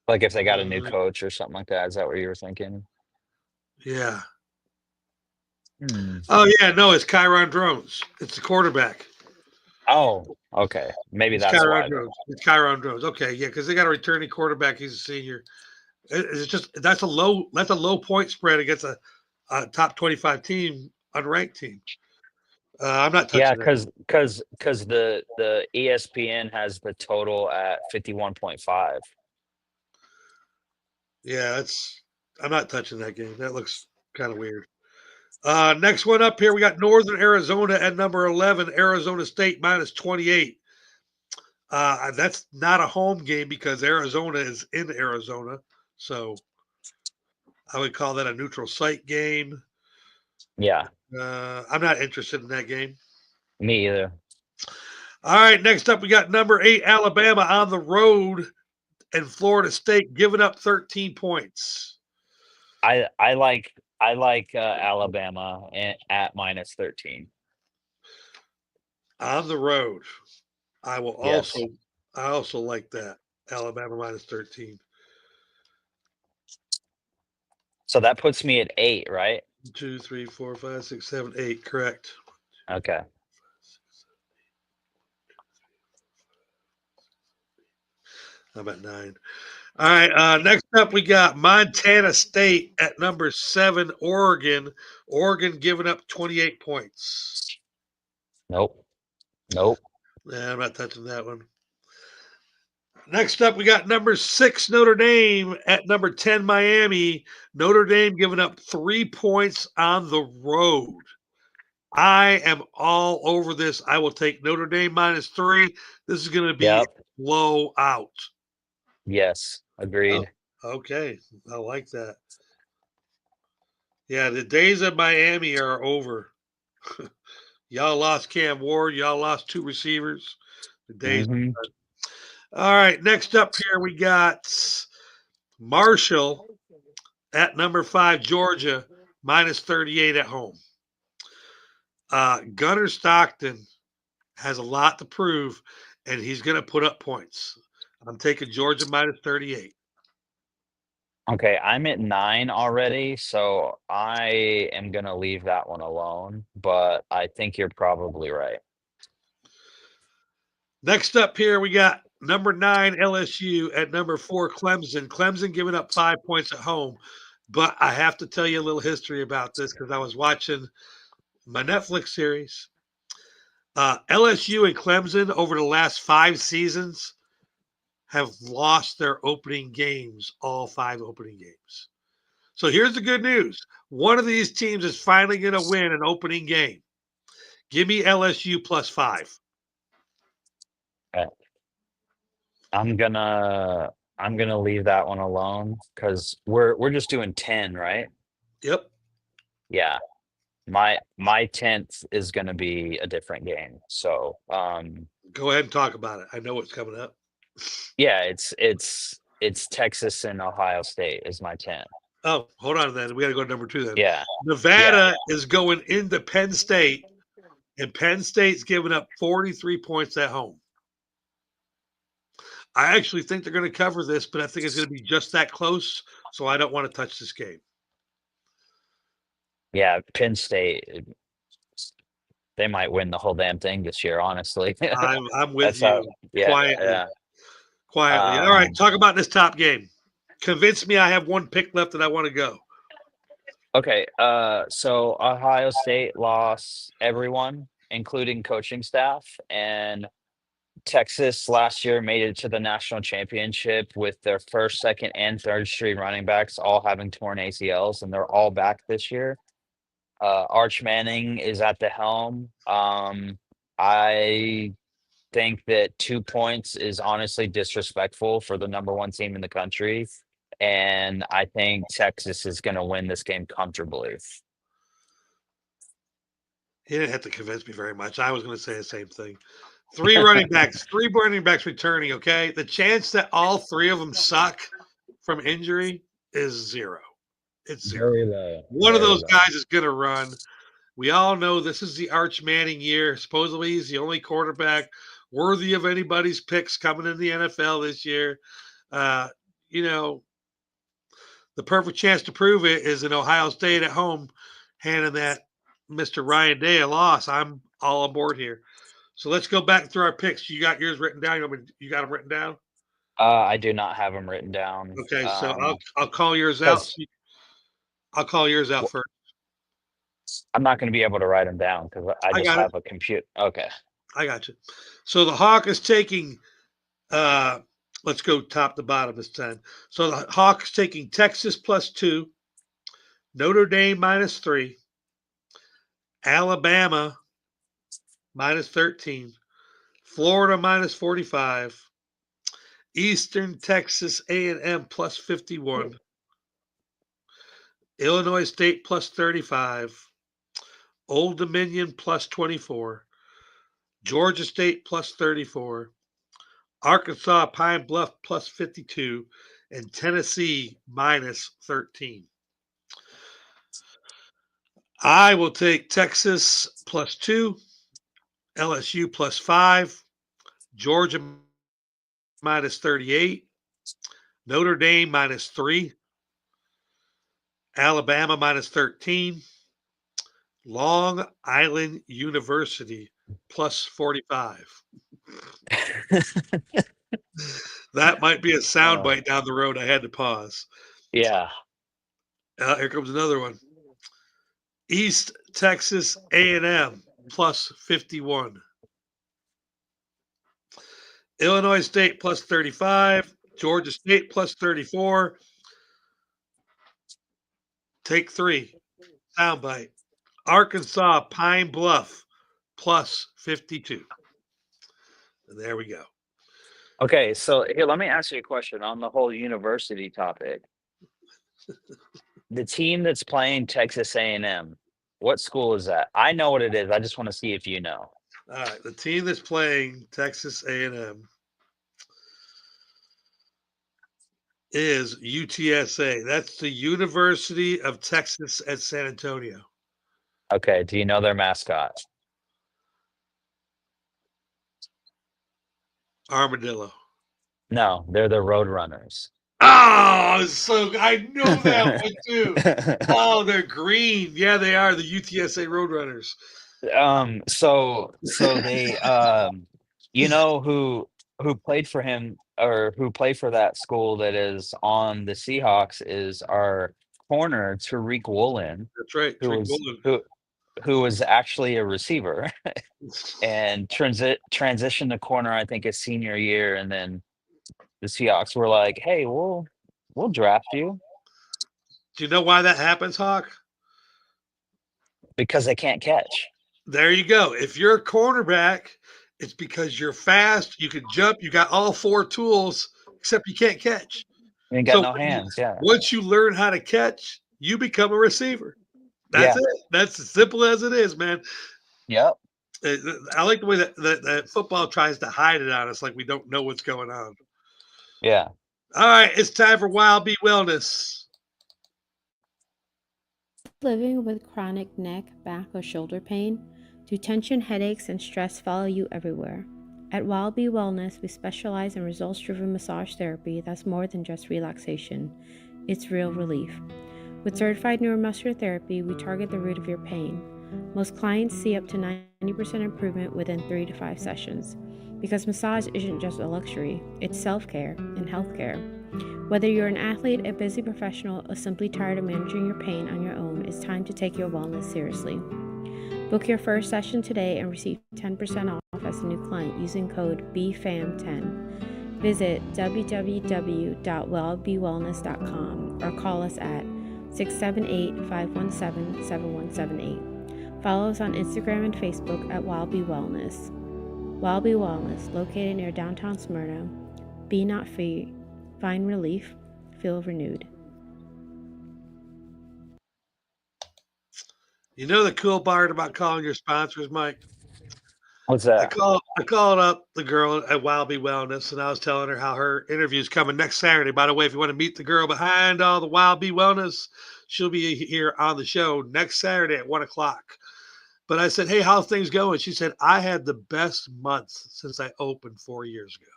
Like if they got a new coach or something like that. Is that what you were thinking? Yeah. Hmm. Oh, yeah. No, it's Kyron Drones. It's the quarterback. Oh, okay. Maybe It's that's Kyron why. Drones. It's Kyron Drones. Okay, yeah, because they got a returning quarterback. He's a senior. It's just that's a low point spread against a top 25 team, unranked team. I'm not touching Yeah, that. because the ESPN has the total at 51.5. Yeah, I'm not touching that game. That looks kind of weird. Next one up here, we got Northern Arizona at number 11, Arizona State minus 28. That's not a home game because Arizona is in Arizona. So I would call that a neutral site game. Yeah, I'm not interested in that game. me either. All right, next up, we got number 8, Alabama on the road and Florida State giving up 13 points. I like Alabama at -13. On the road. I Yes. also like that. Alabama -13. So that puts me at 8, right? 2, 3, 4, 5, 6, 7, 8. Correct. Okay. I'm at 9. All right. Next up, we got Montana State at number 7, Oregon. Oregon giving up 28 points. Nope. Yeah, I'm not touching that one. Next up, we got number 6, Notre Dame at number 10, Miami. Notre Dame giving up 3 points on the road. I am all over this. I will take Notre Dame -3. This is going to be Yep. a blowout. Yes. Agreed. Okay. I like that. Yeah, the days of Miami are over. Y'all lost Cam Ward. Y'all lost 2 receivers. The days. Mhm. All right. Next up here, we got Marshall at number 5, Georgia, -38 at home. Gunnar Stockton has a lot to prove, and he's going to put up points. I'm taking Georgia -38. Okay, I'm at 9 already, so I am gonna leave that one alone, but I think you're probably right. Next up here, we got number 9, LSU at number 4, Clemson. Clemson giving up 5 points at home. But I have to tell you a little history about this because I was watching my Netflix series. LSU and Clemson over the last 5 seasons have lost their opening games, all 5 opening games. So here's the good news. One of these teams is finally going to win an opening game. Give me LSU +5. Okay. I'm gonna leave that one alone because we're just doing 10, right? Yep. Yeah. My 10th is gonna be a different game. So Go ahead and talk about it. I know what's coming up. yeah, it's Texas and Ohio State is my 10th. Oh, hold on then. We got to go to number 2 then. Yeah. Nevada is going into Penn State, and Penn State's giving up 43 points at home. I actually think they're going to cover this, but I think it's going to be just that close, so I don't want to touch this game. Yeah, Penn State, they might win the whole damn thing this year, honestly. I'm with That's you how quietly. yeah. Quietly. All right, talk about this top game. Convince me I have one pick left and I want to go. Okay, so Ohio State lost everyone, including coaching staff, and Texas last year made it to the national championship with their first, second, and third string running backs all having torn ACLs, and they're all back this year. Arch Manning is at the helm. I think that 2 points is honestly disrespectful for the number 1 team in the country. And I think Texas is going to win this game comfortably. He didn't have to convince me very much. I was going to say the same thing. 3 running backs returning, okay? The chance that all 3 of them suck from injury is 0. It's 0. Very low. One of those guys is going to run. We all know this is the Arch Manning year. Supposedly he's the only quarterback worthy of anybody's picks coming in the NFL this year. The perfect chance to prove it is in Ohio State at home, handing that Mr. Ryan Day a loss. I'm all aboard here. So let's go back through our picks. You got yours written down? You got them written down? I do not have them written down. Okay, so I'll call yours out. I'll call yours out first. I'm not going to be able to write them down because I just have a computer. Okay. I got you. So the Hawk is taking let's go top to bottom this time. So the Hawks taking Texas +2, Notre Dame -3, Alabama -13, Florida -45, Eastern Texas A&M +51, Illinois State +35, Old Dominion +24, Georgia State +34, Arkansas Pine Bluff plus 52, and Tennessee minus 13. I will take Texas plus 2, LSU plus 5, Georgia minus 38, Notre Dame minus 3, Alabama minus 13, Long Island University plus 45. That might be a soundbite down the road. I had to pause. Yeah. Here comes another one. East Texas A&M plus 51. Illinois State plus 35. Georgia State plus 34. Take 3. Soundbite. Arkansas Pine Bluff plus 52. And there we go. Okay, so here, let me ask you a question on the whole university topic. The team that's playing Texas A&M, what school is that? I know what it is. I just want to see if you know. All right, the team that's playing Texas A&M is UTSA. That's the University of Texas at San Antonio. Okay, do you know their mascot? Armadillo. No, they're the Roadrunners. Oh, so I know that one too. Oh, they're green. Yeah, they are the UTSA Roadrunners. So they you know who played for him or who played for that school that is on the Seahawks is our corner Tariq Woolen, That's right. who Trick was Woolen. who was actually a receiver and transitioned to corner, I think, his senior year, and then the Seahawks were like, "Hey, we'll draft you Do you know why that happens, Hawk? because they can't catch." There you go. If you're a cornerback, it's because you're fast, you can jump, you got all 4 tools, except you can't catch. You ain't got So no hands. Yeah. once you learn how to catch, you become a receiver. That's Yeah. it. That's as simple as it is, man. Yep. I like the way that football tries to hide it on us, like we don't know what's going on. Yeah. All right, it's time for Wild Bee Wellness. Living with chronic neck, back, or shoulder pain? Do tension, headaches, and stress follow you everywhere? At Wild Bee Wellness, we specialize in results-driven massage therapy that's more than just relaxation. It's real relief. With certified neuromuscular therapy, we target the root of your pain. Most clients see up to 90% improvement within 3 to 5 sessions. Because massage isn't just a luxury, it's self-care and healthcare. Whether you're an athlete, a busy professional, or simply tired of managing your pain on your own, it's time to take your wellness seriously. Book your first session today and receive 10% off as a new client using code BFAM10. Visit www.wellbewellness.com or call us at 678-517-7178. Follow us on Instagram and Facebook at Wild Bee Wellness. Wild Bee Wellness, located near downtown Smyrna. Be not free. Find relief. Feel renewed. You know the cool part about calling your sponsors, Mike? What's I that? called up the girl at Wild Bee Wellness, and I was telling her how her interview is coming next Saturday. By the way, if you want to meet the girl behind all the Wild Bee Wellness, she'll be here on the show next Saturday at 1:00. But I said, "Hey, how's things going?" She said, "I had the best month since I opened 4 years ago."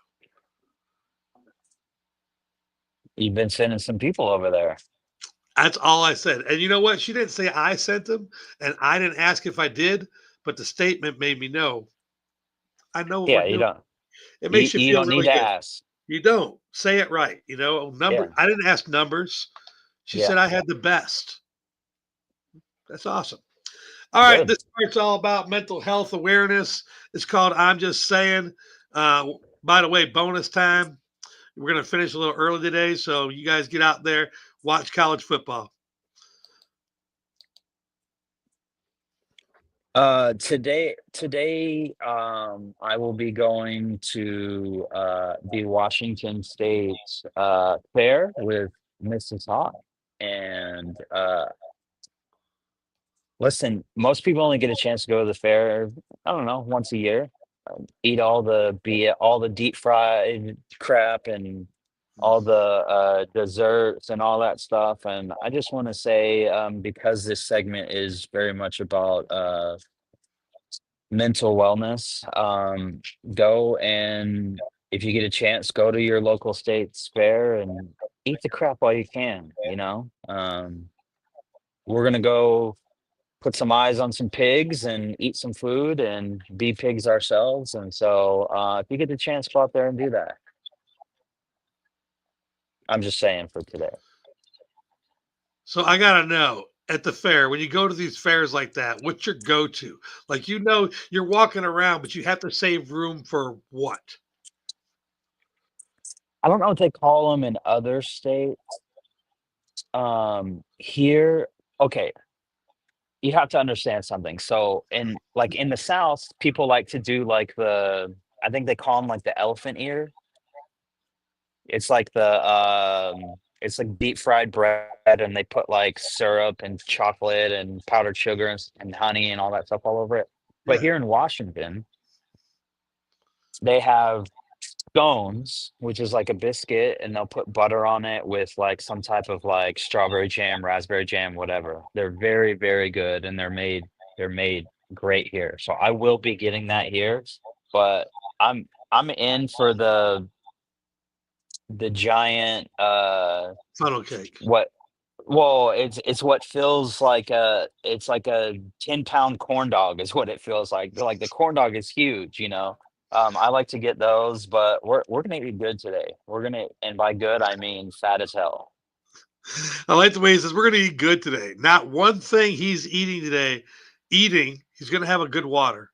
You've been sending some people over there. That's all I said. And you know what? She didn't say I sent them, and I didn't ask if I did, but the statement made me know. I know what Yeah, we're you doing. don't. It makes you You feel don't really need to good. ask. You don't say it right. Number. Yeah. I didn't ask numbers. She Yeah. said I had the best. That's awesome. All right, Good. this part's all about mental health awareness. It's called I'm Just Saying. By the way, bonus time. We're going to finish a little early today, so you guys get out there, watch college football. Today, I will be going to the Washington State fair with Mrs. Hawk. And listen, most people only get a chance to go to the fair, I don't know, once a year. eat all the deep fried crap and all the desserts and all that stuff. And I just want to say, because this segment is very much about mental wellness, go and if you get a chance, go to your local state's fair and eat the crap while you can. We're gonna go put some eyes on some pigs and eat some food and be pigs ourselves. And so, if you get the chance, go out there and do that. I'm just saying for today. So I gotta know at the fair when you go to these fairs like that, what's your go-to? Like you're walking around, but you have to save room for what? I don't know what they call them in other states. Here, okay, you have to understand something. So in the South, people like to do like I think they call them like the elephant ear. It's like it's like deep fried bread, and they put like syrup and chocolate and powdered sugar and honey and all that stuff all over it. But Yeah. here in Washington, they have scones, which is like a biscuit, and they'll put butter on it with like some type of like strawberry jam, raspberry jam, whatever. They're very, very good, and they're made great here. So I will be getting that here, but I'm in for the giant Funnel cake. what well it's what feels like it's like a 10-pound corn dog is what it feels like the corn dog is huge. I like to get those, but we're gonna eat good today. And by good I mean fat as hell. I like the way he says we're gonna eat good today. Not one thing he's eating today. He's gonna have a good water,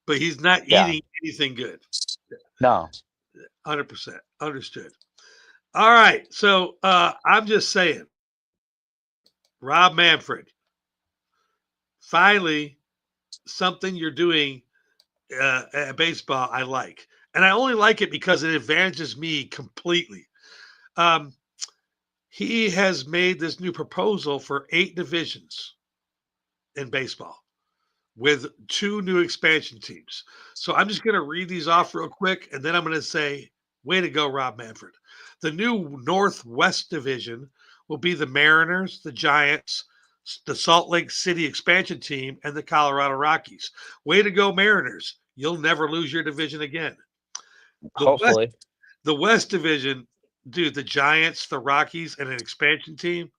but he's not Yeah. eating anything good. No. 100% understood. All right, so I'm just saying, Rob Manfred, finally something you're doing at baseball I like, and I only like it because it advantages me completely. Um, he has made this new proposal for 8 divisions in baseball with 2 new expansion teams. So I'm just going to read these off real quick, and then I'm going to say, way to go, Rob Manfred. The new Northwest Division will be the Mariners, the Giants, the Salt Lake City expansion team, and the Colorado Rockies. Way to go, Mariners. You'll never lose your division again. Hopefully. The West Division, dude, the Giants, the Rockies, and an expansion team.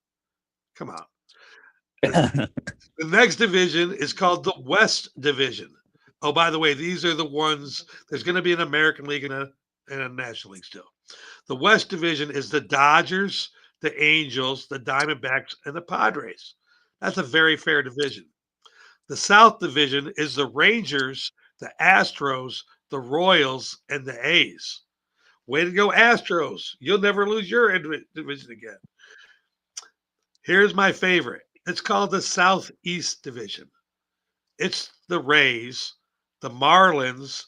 Come on. The next division is called the West Division. Oh, by the way, these are the ones. There's going to be an American League and a National League still. The West Division is the Dodgers, the Angels, the Diamondbacks, and the Padres. That's a very fair division. The South Division is the Rangers, the Astros, the Royals, and the A's. Way to go, Astros. You'll never lose your division again. Here's my favorite. It's called the Southeast Division. It's the Rays, the Marlins,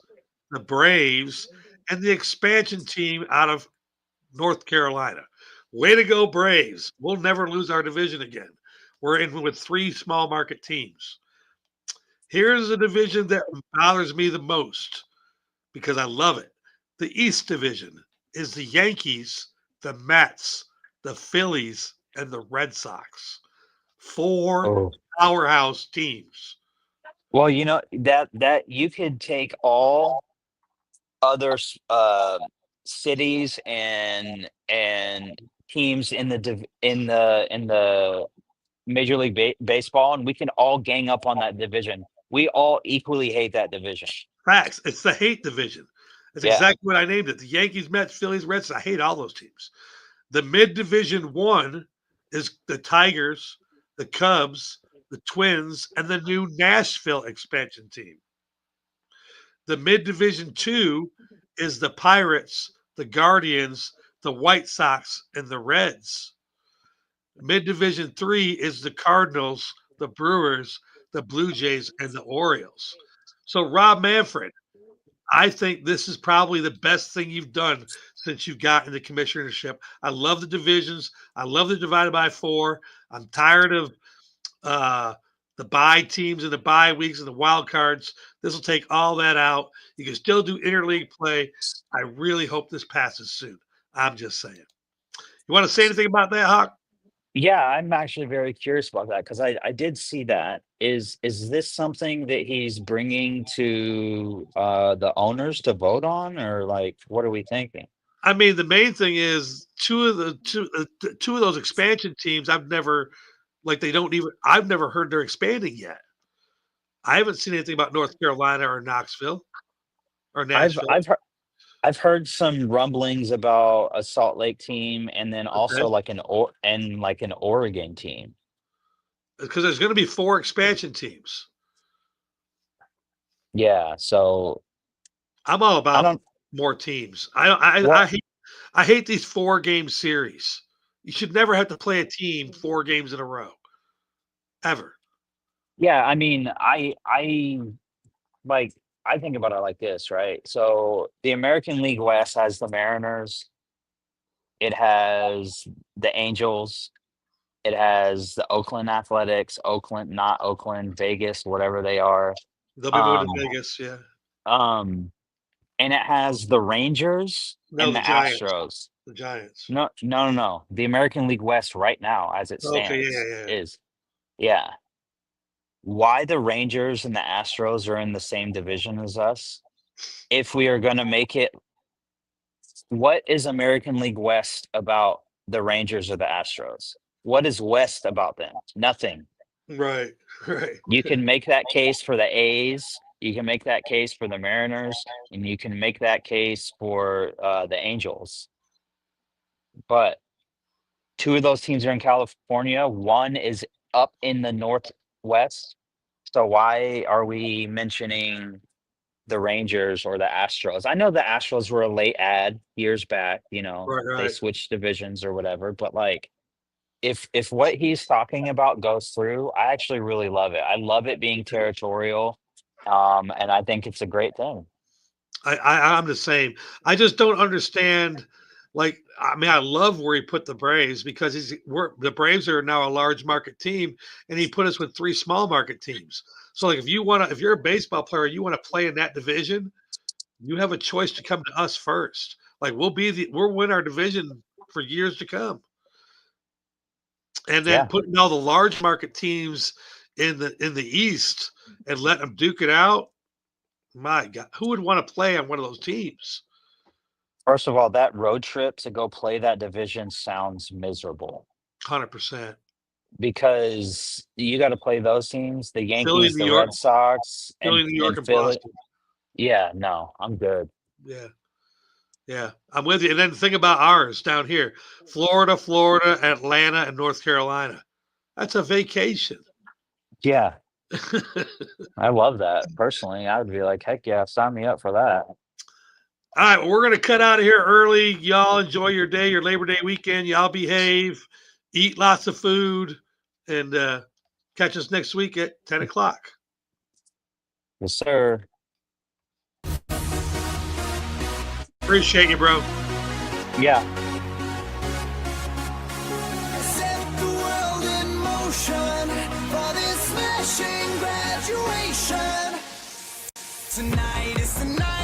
the Braves, and the expansion team out of North Carolina. Way to go, Braves. We'll never lose our division again. We're in with 3 small market teams. Here's a division that bothers me the most because I love it. The East Division is the Yankees, the Mets, the Phillies, and the Red Sox. 4 powerhouse teams. Well, that you could take all other cities and teams in the Major League Baseball, and we can all gang up on that division. We all equally hate that division. Facts. It's the hate division. That's exactly what I named it. The Yankees, Mets, Phillies, Red Sox. I hate all those teams. The mid-division 1 is the Tigers, the Cubs, the Twins, and the new Nashville expansion team. The mid-division 2 is the Pirates, the Guardians, the White Sox, and the Reds. Mid-division 3 is the Cardinals, the Brewers, the Blue Jays, and the Orioles. So, Rob Manfred, I think this is probably the best thing you've done since you've gotten the commissionership. I love the divisions. I love the divided by 4. I'm tired of the bye teams and the bye weeks and the wild cards. This will take all that out. You can still do interleague play. I really hope this passes soon. I'm just saying. You want to say anything about that, Hawk? Yeah, I'm actually very curious about that because I did see that. Is this something that he's bringing to the owners to vote on, or like what are we thinking? I mean, the main thing is two of those expansion teams. I've never heard they're expanding yet. I haven't seen anything about North Carolina or Knoxville or I've Nashville. I've heard I've heard some rumblings about a Salt Lake team and then also Okay. like an Oregon team. Because there's going to be 4 expansion teams. Yeah, so I'm all I about don't more teams. I what hate these 4-game series. You should never have to play a team 4 games in a row, ever. yeah, I mean, like I think about it like this, right? So the American League West has the Mariners, it has the Angels, it has the Oakland Athletics, Oakland, not Oakland, Vegas, whatever they are. They'll be moving to Um, Vegas. Yeah. um, and it has the Rangers No, and the the Giants. Astros. The Giants. No, no, no, no. The American League West right now, as it Okay. stands, Yeah. is yeah. Why the Rangers and the Astros are in the same division as us? If we are going to make it, what is American League West about the Rangers or the Astros? What is West about them? Nothing. Right. Right. You can make that case for the A's. You can make that case for the Mariners, and you can make that case for the Angels. But 2 of those teams are in California. 1 is up in the Northwest. So why are we mentioning the Rangers or the Astros? I know the Astros were a late ad years back, you know, they Right. switched divisions or whatever, but like if what he's talking about goes through, I actually really love it. I love it being territorial. And I think it's a great thing. I'm the same. I just don't understand. Like, I mean, I love where he put the Braves because the Braves are now a large market team, and he put us with 3 small market teams. So, like, if you're a baseball player, you want to play in that division, you have a choice to come to us first. Like, we'll win our division for years to come. And then Yeah. putting all the large market teams in the East and let them duke it out. My God, who would want to play on one of those teams? First of all, that road trip to go play that division sounds miserable 100%. because you got to play those teams, the Philly, Yankees, New the York, Red Sox, Philly, New York, and and Philly. Boston. Yeah, no, I'm good. Yeah, yeah, I'm with you. And then think about ours down here: Florida, Atlanta, and North Carolina. That's a vacation. Yeah, I love that. Personally, I would be like, heck yeah, sign me up for that. All right, well, we're going to cut out of here early. Y'all enjoy your day, your Labor Day weekend. Y'all behave, eat lots of food, and catch us next week at 10 o'clock. Yes, sir. Appreciate you, bro. Yeah. Set the world in motion for this smashing graduation. Tonight is the night.